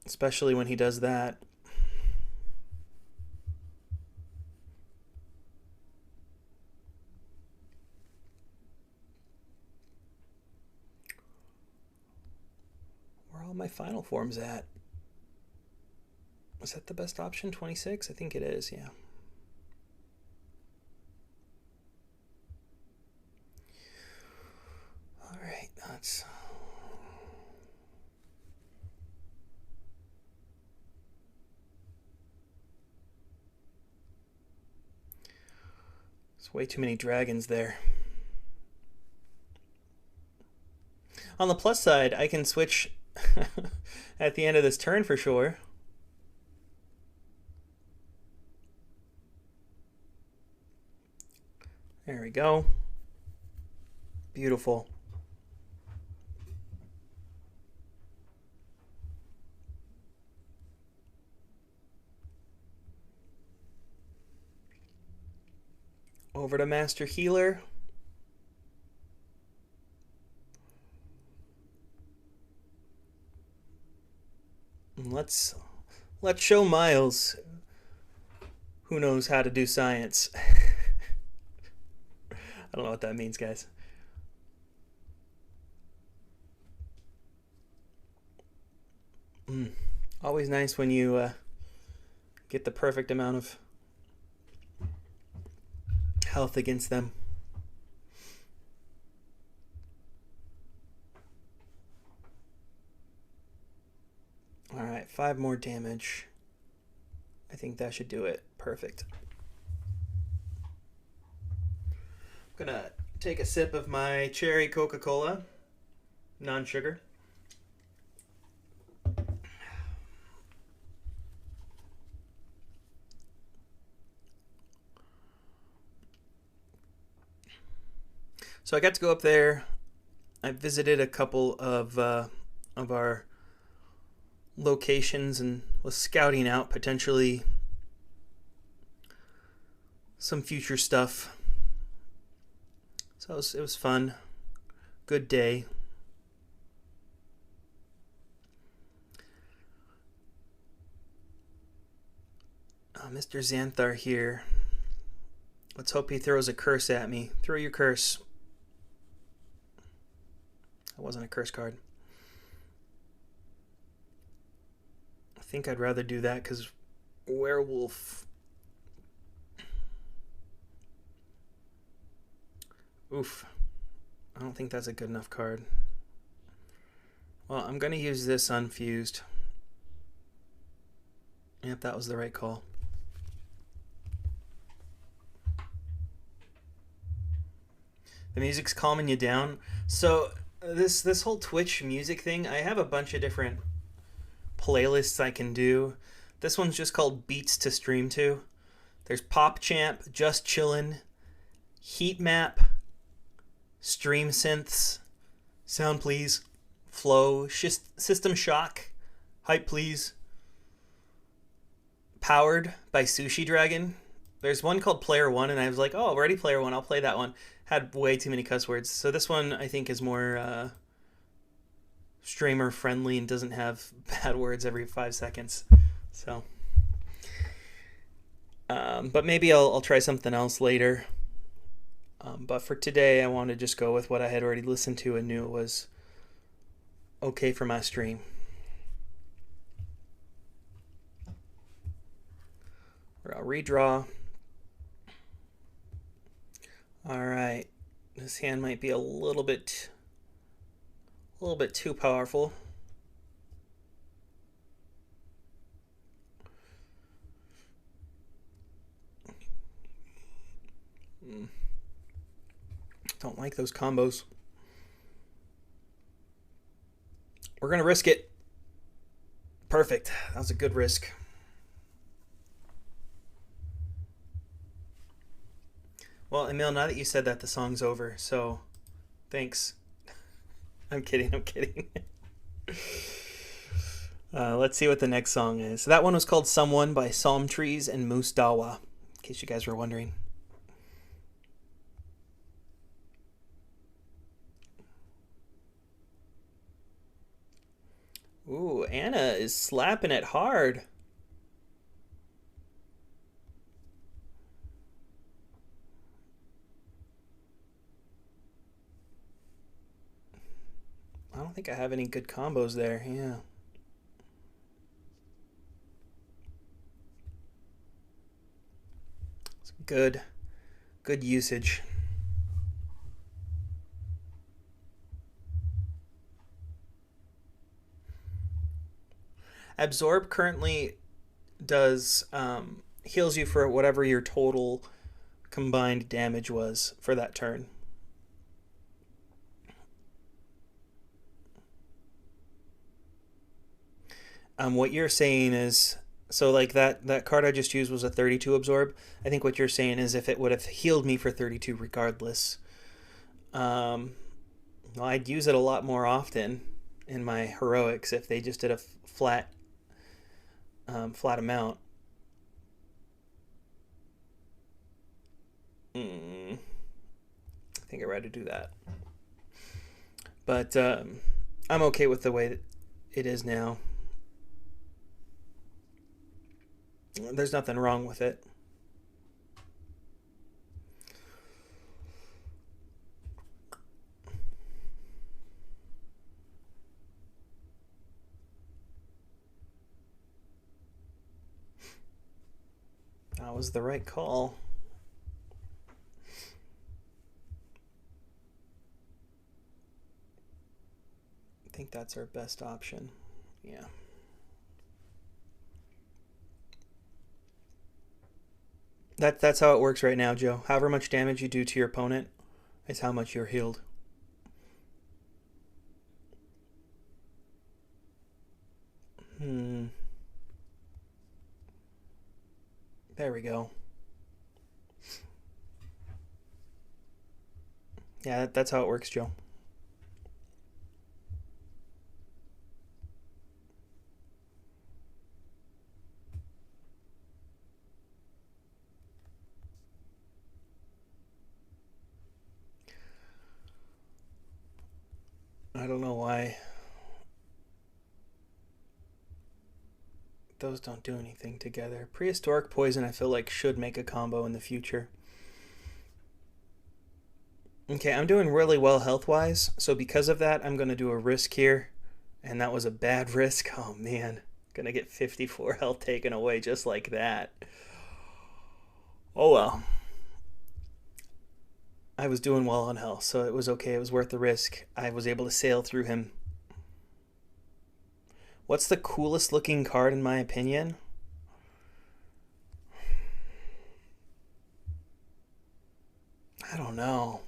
Especially when he does that. Where are all my final forms at? Is that the best option? 26? I think it is, yeah. way too many dragons there. On the plus side, I can switch at the end of this turn for sure. There we go. Beautiful. Over to Master Healer. Let's show Miles who knows how to do science. I don't know what that means, guys. Always nice when you get the perfect amount of health against them. Alright, 5 more damage. I think that should do it. Perfect. I'm gonna take a sip of my cherry Coca-Cola, non-sugar. So I got to go up there. I visited a couple of our locations and was scouting out potentially some future stuff. So it was fun. Good day. Mr. Xanthar here. Let's hope he throws a curse at me. Throw your curse. That wasn't a curse card. I think I'd rather do that because werewolf. Oof. I don't think that's a good enough card. Well, I'm going to use this unfused. Yep, that was the right call. The music's calming you down. So this whole Twitch music thing, I have a bunch of different playlists I can do. This one's just called Beats to Stream To. There's Pop Champ, Just Chillin', Heat Map, Stream Synths, Sound Please, Flow, System Shock, Hype Please, Powered by Sushi Dragon. There's one called Player One, and I was like, oh, already Player One, I'll play that one. Had way too many cuss words. So this one, I think, is more streamer friendly and doesn't have bad words every 5 seconds. So, but maybe I'll try something else later. But for today, I want to just go with what I had already listened to and knew was okay for my stream. I'll redraw. All right, this hand might be a little bit too powerful. Don't like those combos. We're gonna risk it. Perfect. That was a good risk. Well, Emil, now that you said that, the song's over, so thanks. I'm kidding. Let's see what the next song is. So that one was called Someone by Psalm Trees and Moose Dawa, in case you guys were wondering. Ooh, Anna is slapping it hard. I don't think I have any good combos there. Yeah. It's good usage. Absorb currently does heals you for whatever your total combined damage was for that turn. What you're saying is, so like that card I just used was a 32 absorb. I think what you're saying is if it would have healed me for 32 regardless, well, I'd use it a lot more often in my heroics if they just did a flat amount. I think I'd rather do that. But I'm okay with the way that it is now. There's nothing wrong with it. That was the right call. I think that's our best option. Yeah. That's how it works right now, Joe. However much damage you do to your opponent is how much you're healed. There we go. Yeah, that's how it works, Joe. I don't know why those don't do anything together. Prehistoric Poison, I feel like, should make a combo in the future. Okay, I'm doing really well health-wise, so because of that, I'm going to do a risk here, and that was a bad risk. Oh, man. Gonna get 54 health taken away just like that. Oh, well. I was doing well on health, so it was okay. It was worth the risk. I was able to sail through him. What's the coolest looking card in my opinion? I don't know.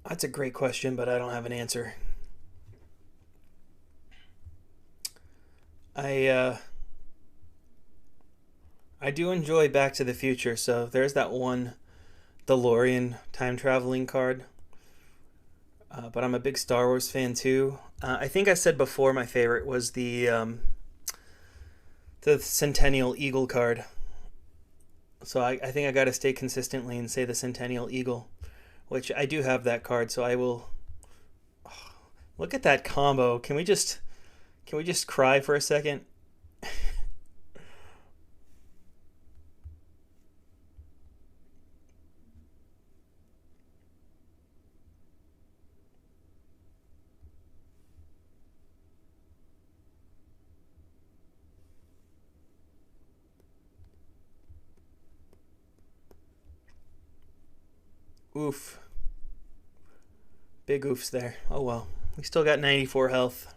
That's a great question, but I don't have an answer. I I do enjoy Back to the Future, so there's that one DeLorean time traveling card. But I'm a big Star Wars fan too. I think I said before my favorite was the Centennial Eagle card. So I think I got to stay consistently and say the Centennial Eagle, which I do have that card. So I will. Oh, look at that combo. Can we just cry for a second? Oof. Big oofs there. Oh well. We still got 94 health.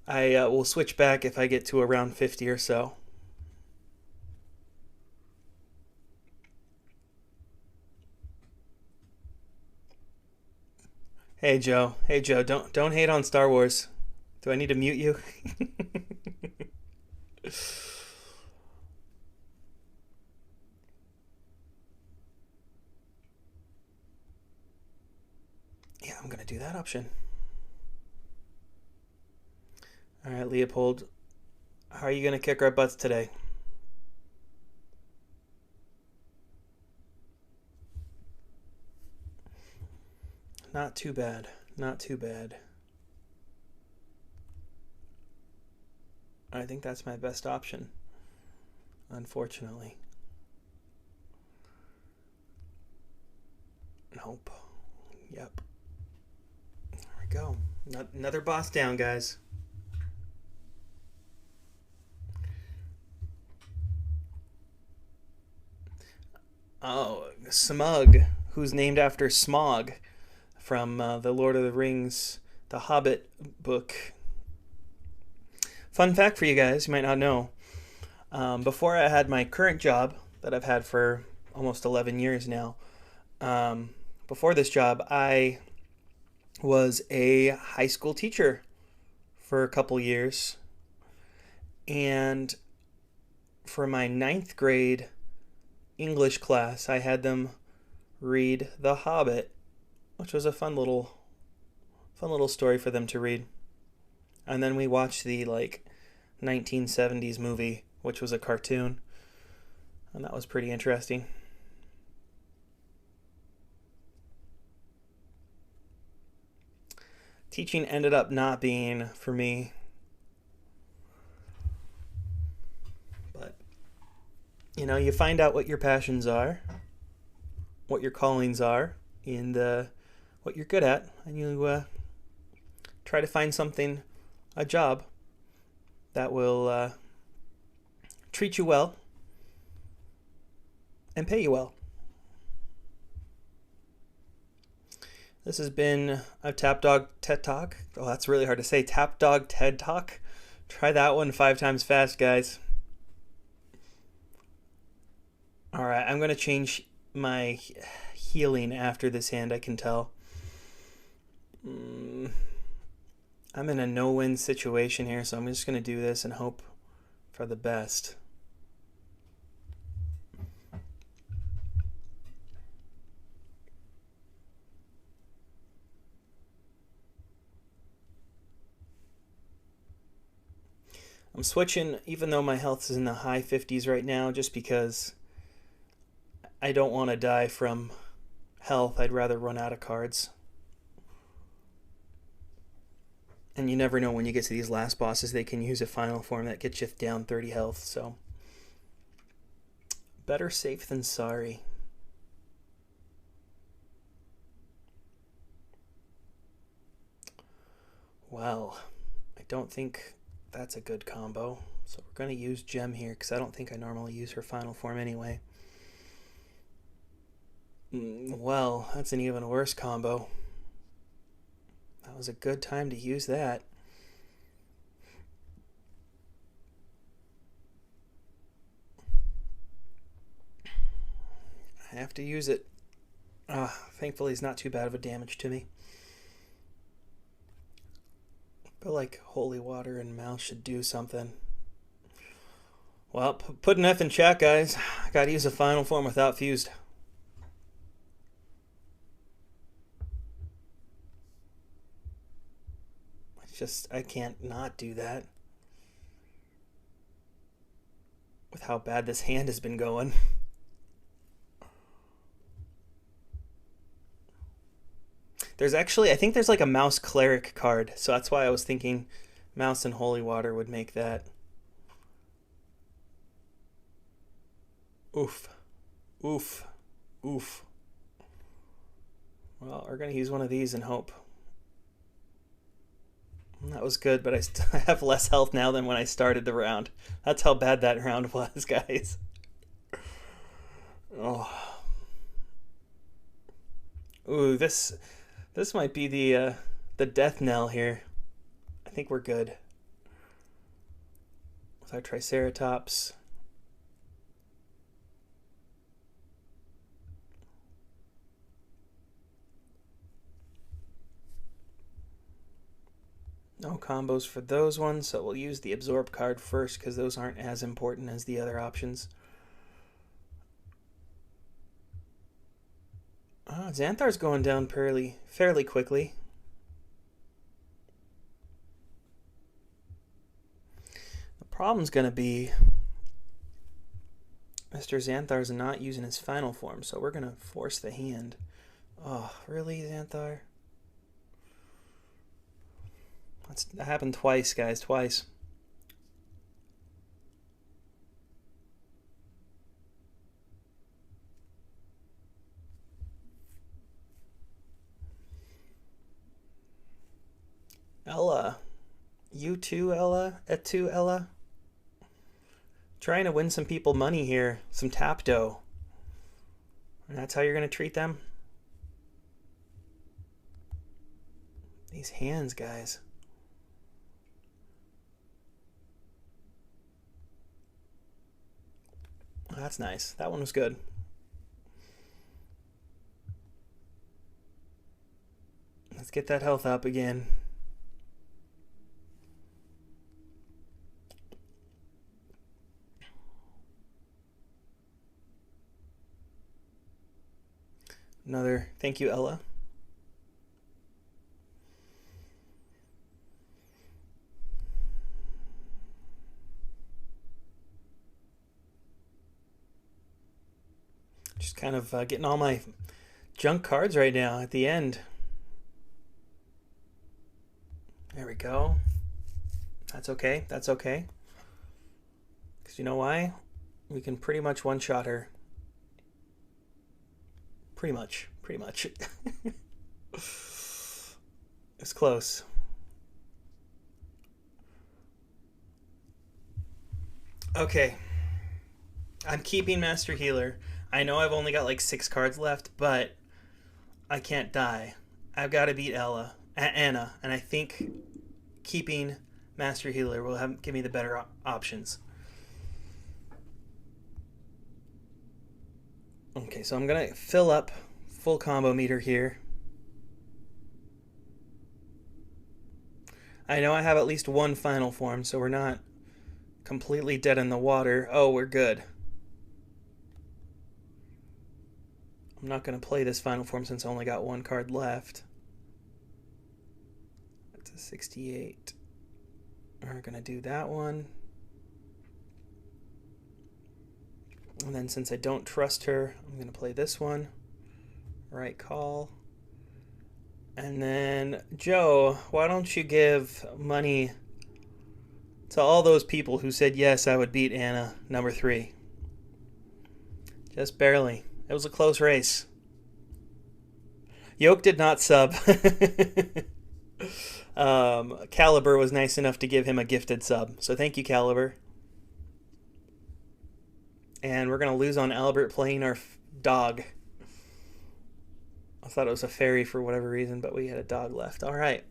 I will switch back if I get to around 50 or so. Hey Joe. Hey Joe. Don't hate on Star Wars. Do I need to mute you? Yeah, I'm gonna do that option. All right, Leopold. How are you gonna kick our butts today? Not too bad. Not too bad. I think that's my best option, unfortunately. Nope. Yep. There we go. Another boss down, guys. Oh, Smug, who's named after Smog from the Lord of the Rings the Hobbit book. Fun fact for you guys, you might not know. Before I had my current job that I've had for almost 11 years now, before this job, I was a high school teacher for a couple years. And for my 9th grade English class, I had them read The Hobbit, which was a fun little story for them to read. And then we watched the 1970s movie, which was a cartoon, and that was pretty interesting. Teaching ended up not being for me, but you find out what your passions are, what your callings are, and what you're good at, and you try to find something, a job that will treat you well and pay you well. This has been a Tap Dog TED Talk. Oh, that's really hard to say. Tap Dog TED Talk. Try that one 5 times fast, guys. All right, I'm going to change my healing after this hand, I can tell. I'm in a no-win situation here, so I'm just going to do this and hope for the best. I'm switching, even though my health is in the high 50s right now, just because I don't want to die from health. I'd rather run out of cards. And you never know when you get to these last bosses, they can use a final form that gets you down 30 health, so better safe than sorry. Well, I don't think that's a good combo, so we're going to use Gem here because I don't think I normally use her final form anyway. Well, that's an even worse combo. That was a good time to use that. I have to use it. Thankfully, it's not too bad of a damage to me. But like holy water and mouse should do something. Well, put an F in chat, guys. I gotta use a final form without fused. I can't not do that with how bad this hand has been going. I think there's like a mouse cleric card, so that's why I was thinking mouse and holy water would make that. Oof. Oof. Oof. Well, we're gonna use one of these and hope. That was good, but I have less health now than when I started the round. That's how bad that round was, guys. Oh. Ooh, this might be the death knell here. I think we're good. With our Triceratops. No combos for those ones, so we'll use the absorb card first because those aren't as important as the other options. Xanthar's going down fairly quickly. The problem's going to be Mr. Xanthar's not using his final form, so we're going to force the hand. Oh, really, Xanthar? That happened twice, guys, twice. Ella. You too, Ella? Et tu, Ella? Trying to win some people money here. Some tap dough. And that's how you're going to treat them? These hands, guys. That's nice. That one was good. Let's get that health up again. Another thank you, Ella. Just kind of getting all my junk cards right now at the end. There we go. That's okay. That's okay. Because you know why? We can pretty much one-shot her. Pretty much. Pretty much. It's close. Okay. I'm keeping Master Healer. I know I've only got like 6 cards left, but I can't die. I've got to beat Anna, and I think keeping Master Healer will give me the better options. Okay, so I'm going to fill up full combo meter here. I know I have at least one final form, so we're not completely dead in the water. Oh, we're good. I'm not going to play this final form since I only got 1 card left. That's a 68. We're going to do that one. And then since I don't trust her, I'm going to play this one. Right call. And then, Joe, why don't you give money to all those people who said, yes, I would beat Anna, number 3. Just barely. It was a close race. Yoke did not sub. Caliber was nice enough to give him a gifted sub. So thank you, Caliber. And we're going to lose on Albert playing our dog. I thought it was a fairy for whatever reason, but we had a dog left. All right.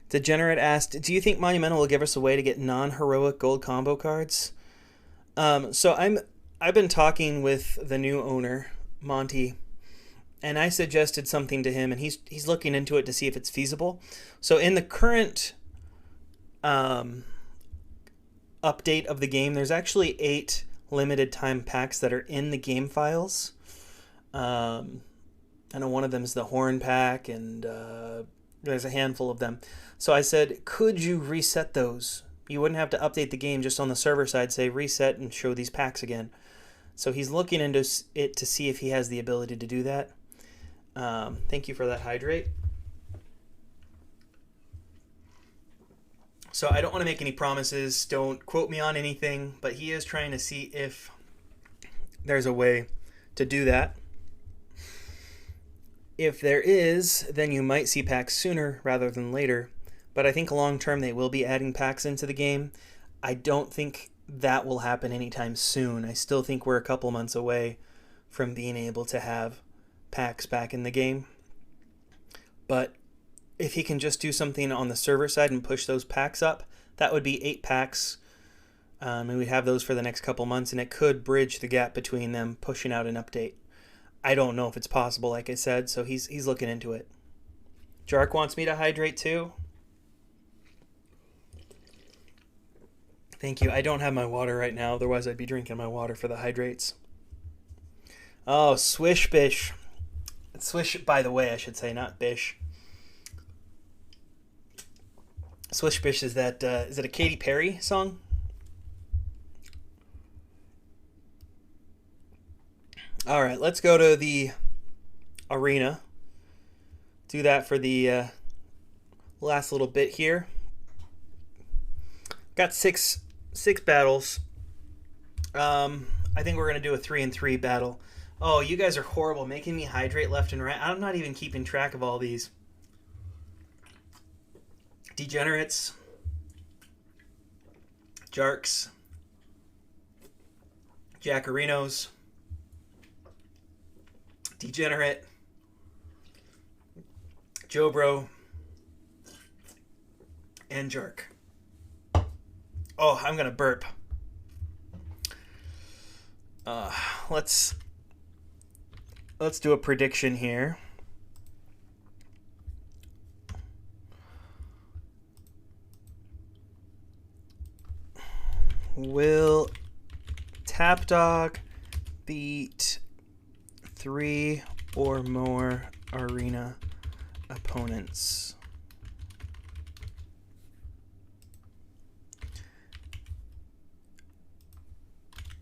Degenerate asked, do you think Monumental will give us a way to get non-heroic gold combo cards? So I've been talking with the new owner, Monty, and I suggested something to him, and he's looking into it to see if it's feasible. So in the current update of the game, there's actually 8 limited time packs that are in the game files. I know one of them is the Horn pack, and there's a handful of them. So I said, could you reset those? You wouldn't have to update the game, just on the server side, say reset and show these packs again. So he's looking into it to see if he has the ability to do that. Thank you for that hydrate. So I don't want to make any promises. Don't quote me on anything, but he is trying to see if there's a way to do that. If there is, then you might see packs sooner rather than later. But I think long term they will be adding packs into the game. I don't think that will happen anytime soon. I still think we're a couple months away from being able to have packs back in the game. But if he can just do something on the server side and push those packs up, that would be 8 packs. And we'd have those for the next couple months, and it could bridge the gap between them pushing out an update. I don't know if it's possible, like I said, so he's looking into it. Jark wants me to hydrate too. Thank you. I don't have my water right now, otherwise I'd be drinking my water for the hydrates. Oh, Swish Bish. Swish, by the way, I should say, not Bish. Swish Bish, is that is it a Katy Perry song? All right, let's go to the arena. Do that for the last little bit here. Got six battles. I think we're gonna do a 3-and-3 battle. Oh, you guys are horrible, making me hydrate left and right. I'm not even keeping track of all these. Degenerates. Jarks, Jackarinos, Degenerate, Jobro, and Jerk. Oh, I'm gonna burp. Let's do a prediction here. Will Tap Dog beat 3 or more arena opponents?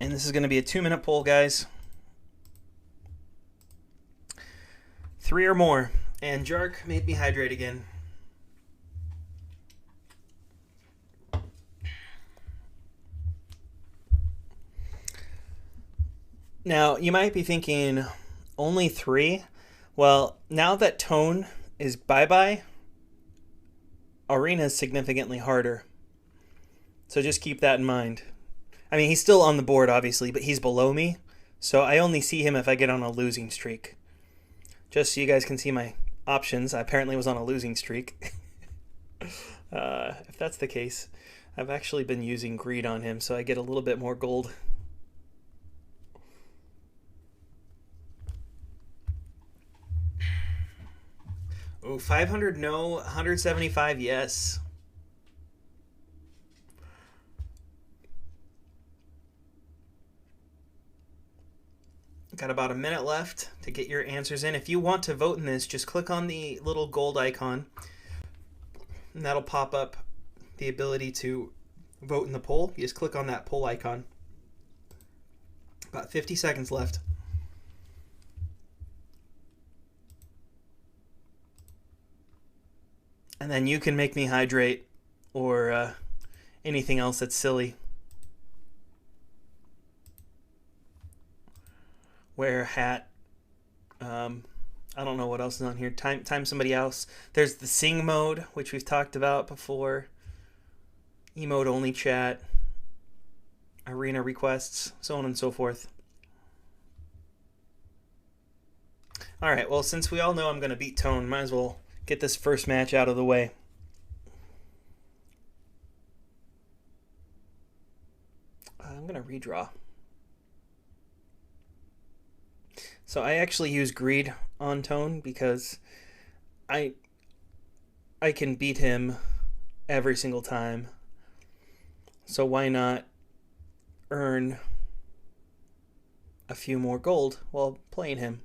And this is going to be a 2-minute poll, guys. 3 or more. And Jark made me hydrate again. Now, you might be thinking, only 3? Well, now that Tone is bye-bye, Arena is significantly harder. So just keep that in mind. I mean, he's still on the board, obviously, but he's below me. So I only see him if I get on a losing streak. Just so you guys can see my options. I apparently was on a losing streak. If that's the case, I've actually been using greed on him, so I get a little bit more gold. Oh, 500 no, 175 yes. Got about a minute left to get your answers in. If you want to vote in this, just click on the little gold icon, and that'll pop up the ability to vote in the poll. You just click on that poll icon. About 50 seconds left. And then you can make me hydrate or anything else that's silly. Wear a hat. I don't know what else is on here. Time somebody else. There's the sing mode, which we've talked about before. Emote only chat. Arena requests, so on and so forth. Alright, well, since we all know I'm going to beat Tone, might as well get this first match out of the way. I'm going to redraw. So I actually use greed on Tone because I can beat him every single time. So why not earn a few more gold while playing him?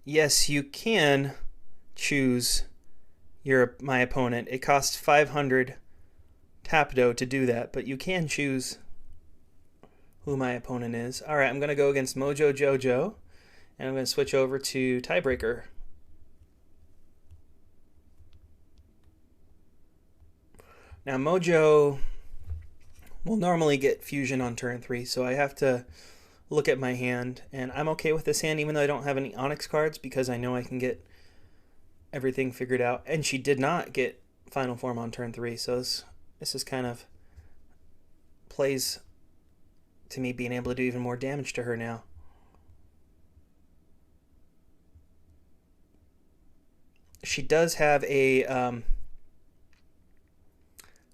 Yes, you can choose my opponent. It costs 500 Tapdo to do that, but you can choose who my opponent is. Alright, I'm going to go against Mojo Jojo, and I'm going to switch over to Tiebreaker. Now, Mojo will normally get Fusion on turn 3, so I have to look at my hand, and I'm okay with this hand even though I don't have any Onyx cards because I know I can get everything figured out. And she did not get Final Form on turn 3, so this is kind of plays to me being able to do even more damage to her now. She does have a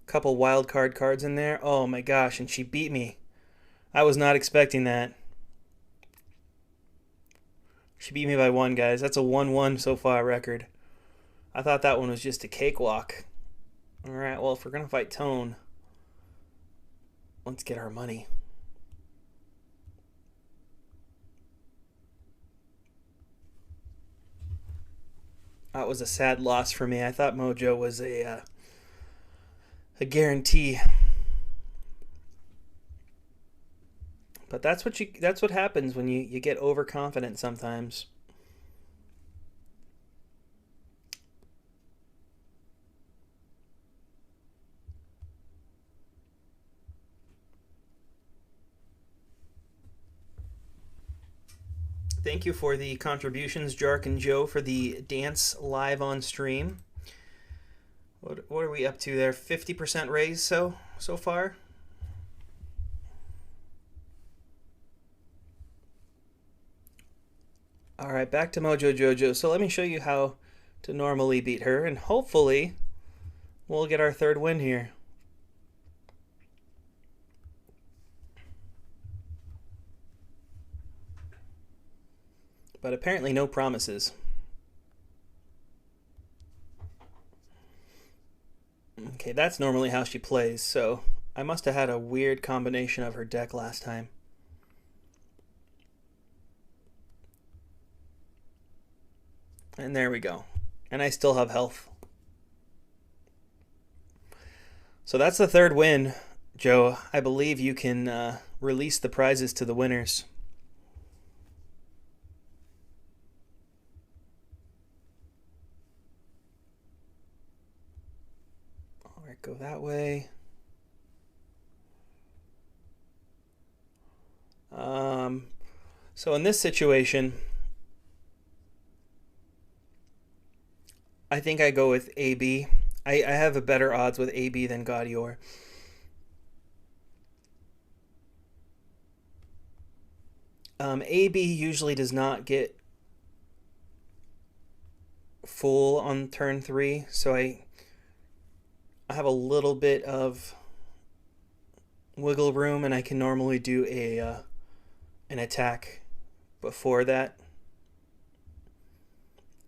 couple wild card cards in there. Oh my gosh, and she beat me. I was not expecting that. She beat me by 1, guys. That's a 1-1 so far record. I thought that one was just a cakewalk. Alright, well, if we're going to fight Tone, let's get our money. That was a sad loss for me. I thought Mojo was a guarantee. But that's what happens when you get overconfident sometimes. Thank you for the contributions, Jark and Joe, for the dance live on stream. What are we up to there? 50% raise so far? Alright, back to Mojo Jojo. So let me show you how to normally beat her, and hopefully we'll get our third win here. But apparently no promises. Okay, that's normally how she plays, so I must have had a weird combination of her deck last time. And there we go. And I still have health. So that's the third win, Joe. I believe you can release the prizes to the winners. All right, go that way. So in this situation, I think I go with AB. I have a better odds with AB than Gaudior. AB usually does not get full on turn 3, so I have a little bit of wiggle room, and I can normally do an attack before that.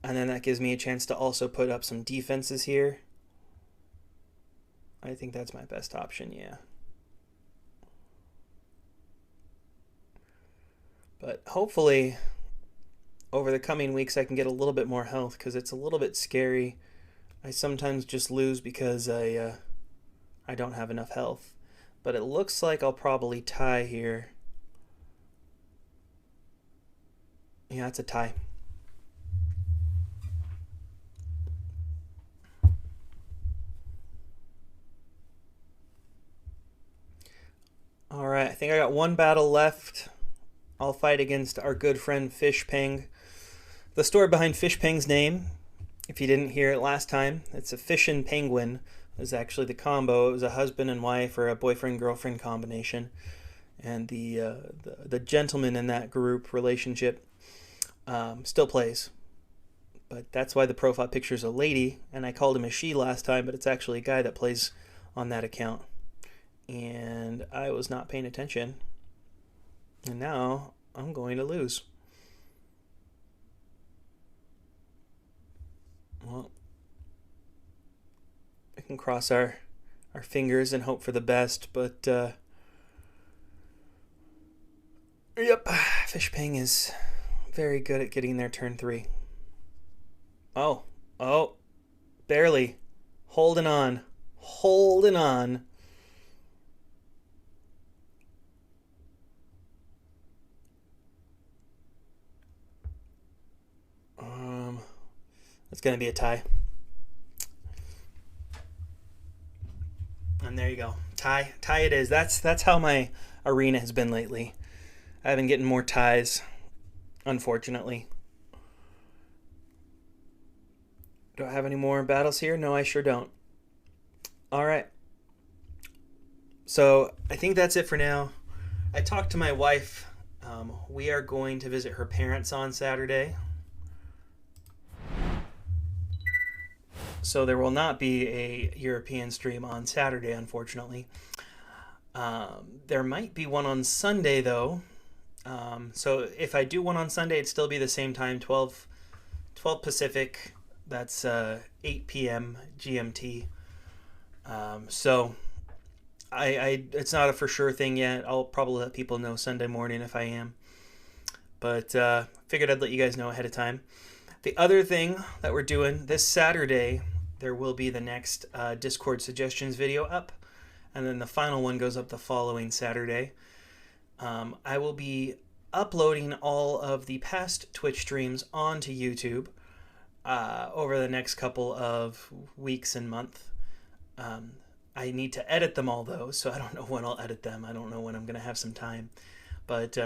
And then that gives me a chance to also put up some defenses here. I think that's my best option, yeah. But hopefully, over the coming weeks, I can get a little bit more health, because it's a little bit scary. I sometimes just lose because I don't have enough health. But it looks like I'll probably tie here. Yeah, it's a tie. Alright, I think I got one battle left. I'll fight against our good friend Fishpeng. The story behind Fishpeng's name, if you didn't hear it last time, it's a fish and penguin. It was actually the combo. It was a husband and wife or a boyfriend-girlfriend combination. And the gentleman in that group relationship still plays. But that's why the profile picture is a lady, and I called him a she last time, but it's actually a guy that plays on that account. And I was not paying attention. And now I'm going to lose. Well, I can cross our fingers and hope for the best, but yep, Fishpeng is very good at getting their turn 3. Oh, barely. Holding on. It's going to be a tie. And there you go. Tie it is. That's how my arena has been lately. I've been getting more ties, unfortunately. Do I have any more battles here? No, I sure don't. All right. So I think that's it for now. I talked to my wife. We are going to visit her parents on Saturday. So there will not be a European stream on Saturday, unfortunately. There might be one on Sunday, though. So if I do one on Sunday, it'd still be the same time, 12 Pacific. That's 8 p.m. GMT. So it's not a for sure thing yet. I'll probably let people know Sunday morning if I am. But figured I'd let you guys know ahead of time. The other thing that we're doing this Saturday, there will be the next Discord suggestions video up, and then the final one goes up the following Saturday. I will be uploading all of the past Twitch streams onto YouTube over the next couple of weeks and months. I need to edit them all, though, so I don't know when I'll edit them. I don't know when I'm going to have some time. But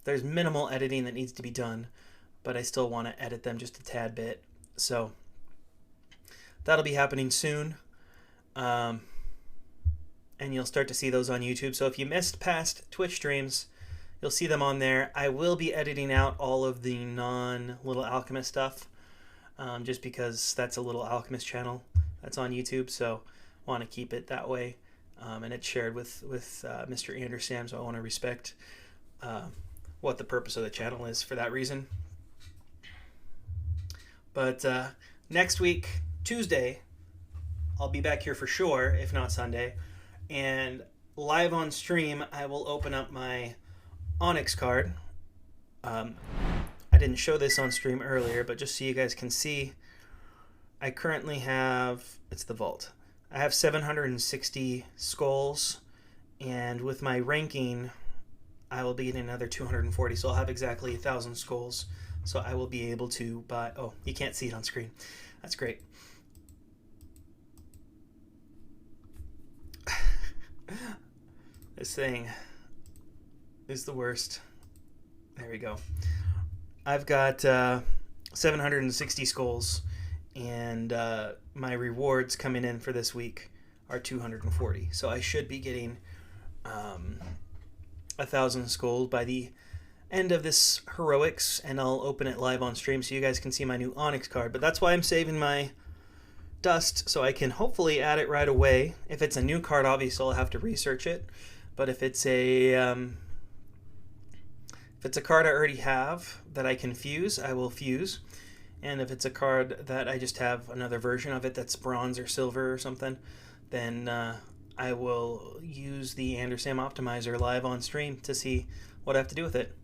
there's minimal editing that needs to be done, but I still want to edit them just a tad bit. So that'll be happening soon. And you'll start to see those on YouTube. So if you missed past Twitch streams, you'll see them on there. I will be editing out all of the non-Little Alchemist stuff, just because that's a Little Alchemist channel that's on YouTube, so I want to keep it that way. And it's shared with Mr. Anderson, so I want to respect what the purpose of the channel is for that reason. But next week, Tuesday, I'll be back here for sure, if not Sunday. And live on stream, I will open up my Onyx card. I didn't show this on stream earlier, but just so you guys can see, I currently have, it's the vault. I have 760 skulls, and with my ranking, I will be getting another 240, so I'll have exactly 1,000 skulls. So I will be able to buy, oh, you can't see it on screen. That's great. This thing is the worst. There we go. I've got 760 skulls, and my rewards coming in for this week are 240. So I should be getting 1,000 skulls by the end of this heroics, and I'll open it live on stream so you guys can see my new Onyx card. But that's why I'm saving my dust, so I can hopefully add it right away. If it's a new card, obviously I'll have to research it. But if it's a card I already have that I can fuse, I will fuse. And if it's a card that I just have another version of it that's bronze or silver or something, then I will use the Anderson Optimizer live on stream to see what I have to do with it.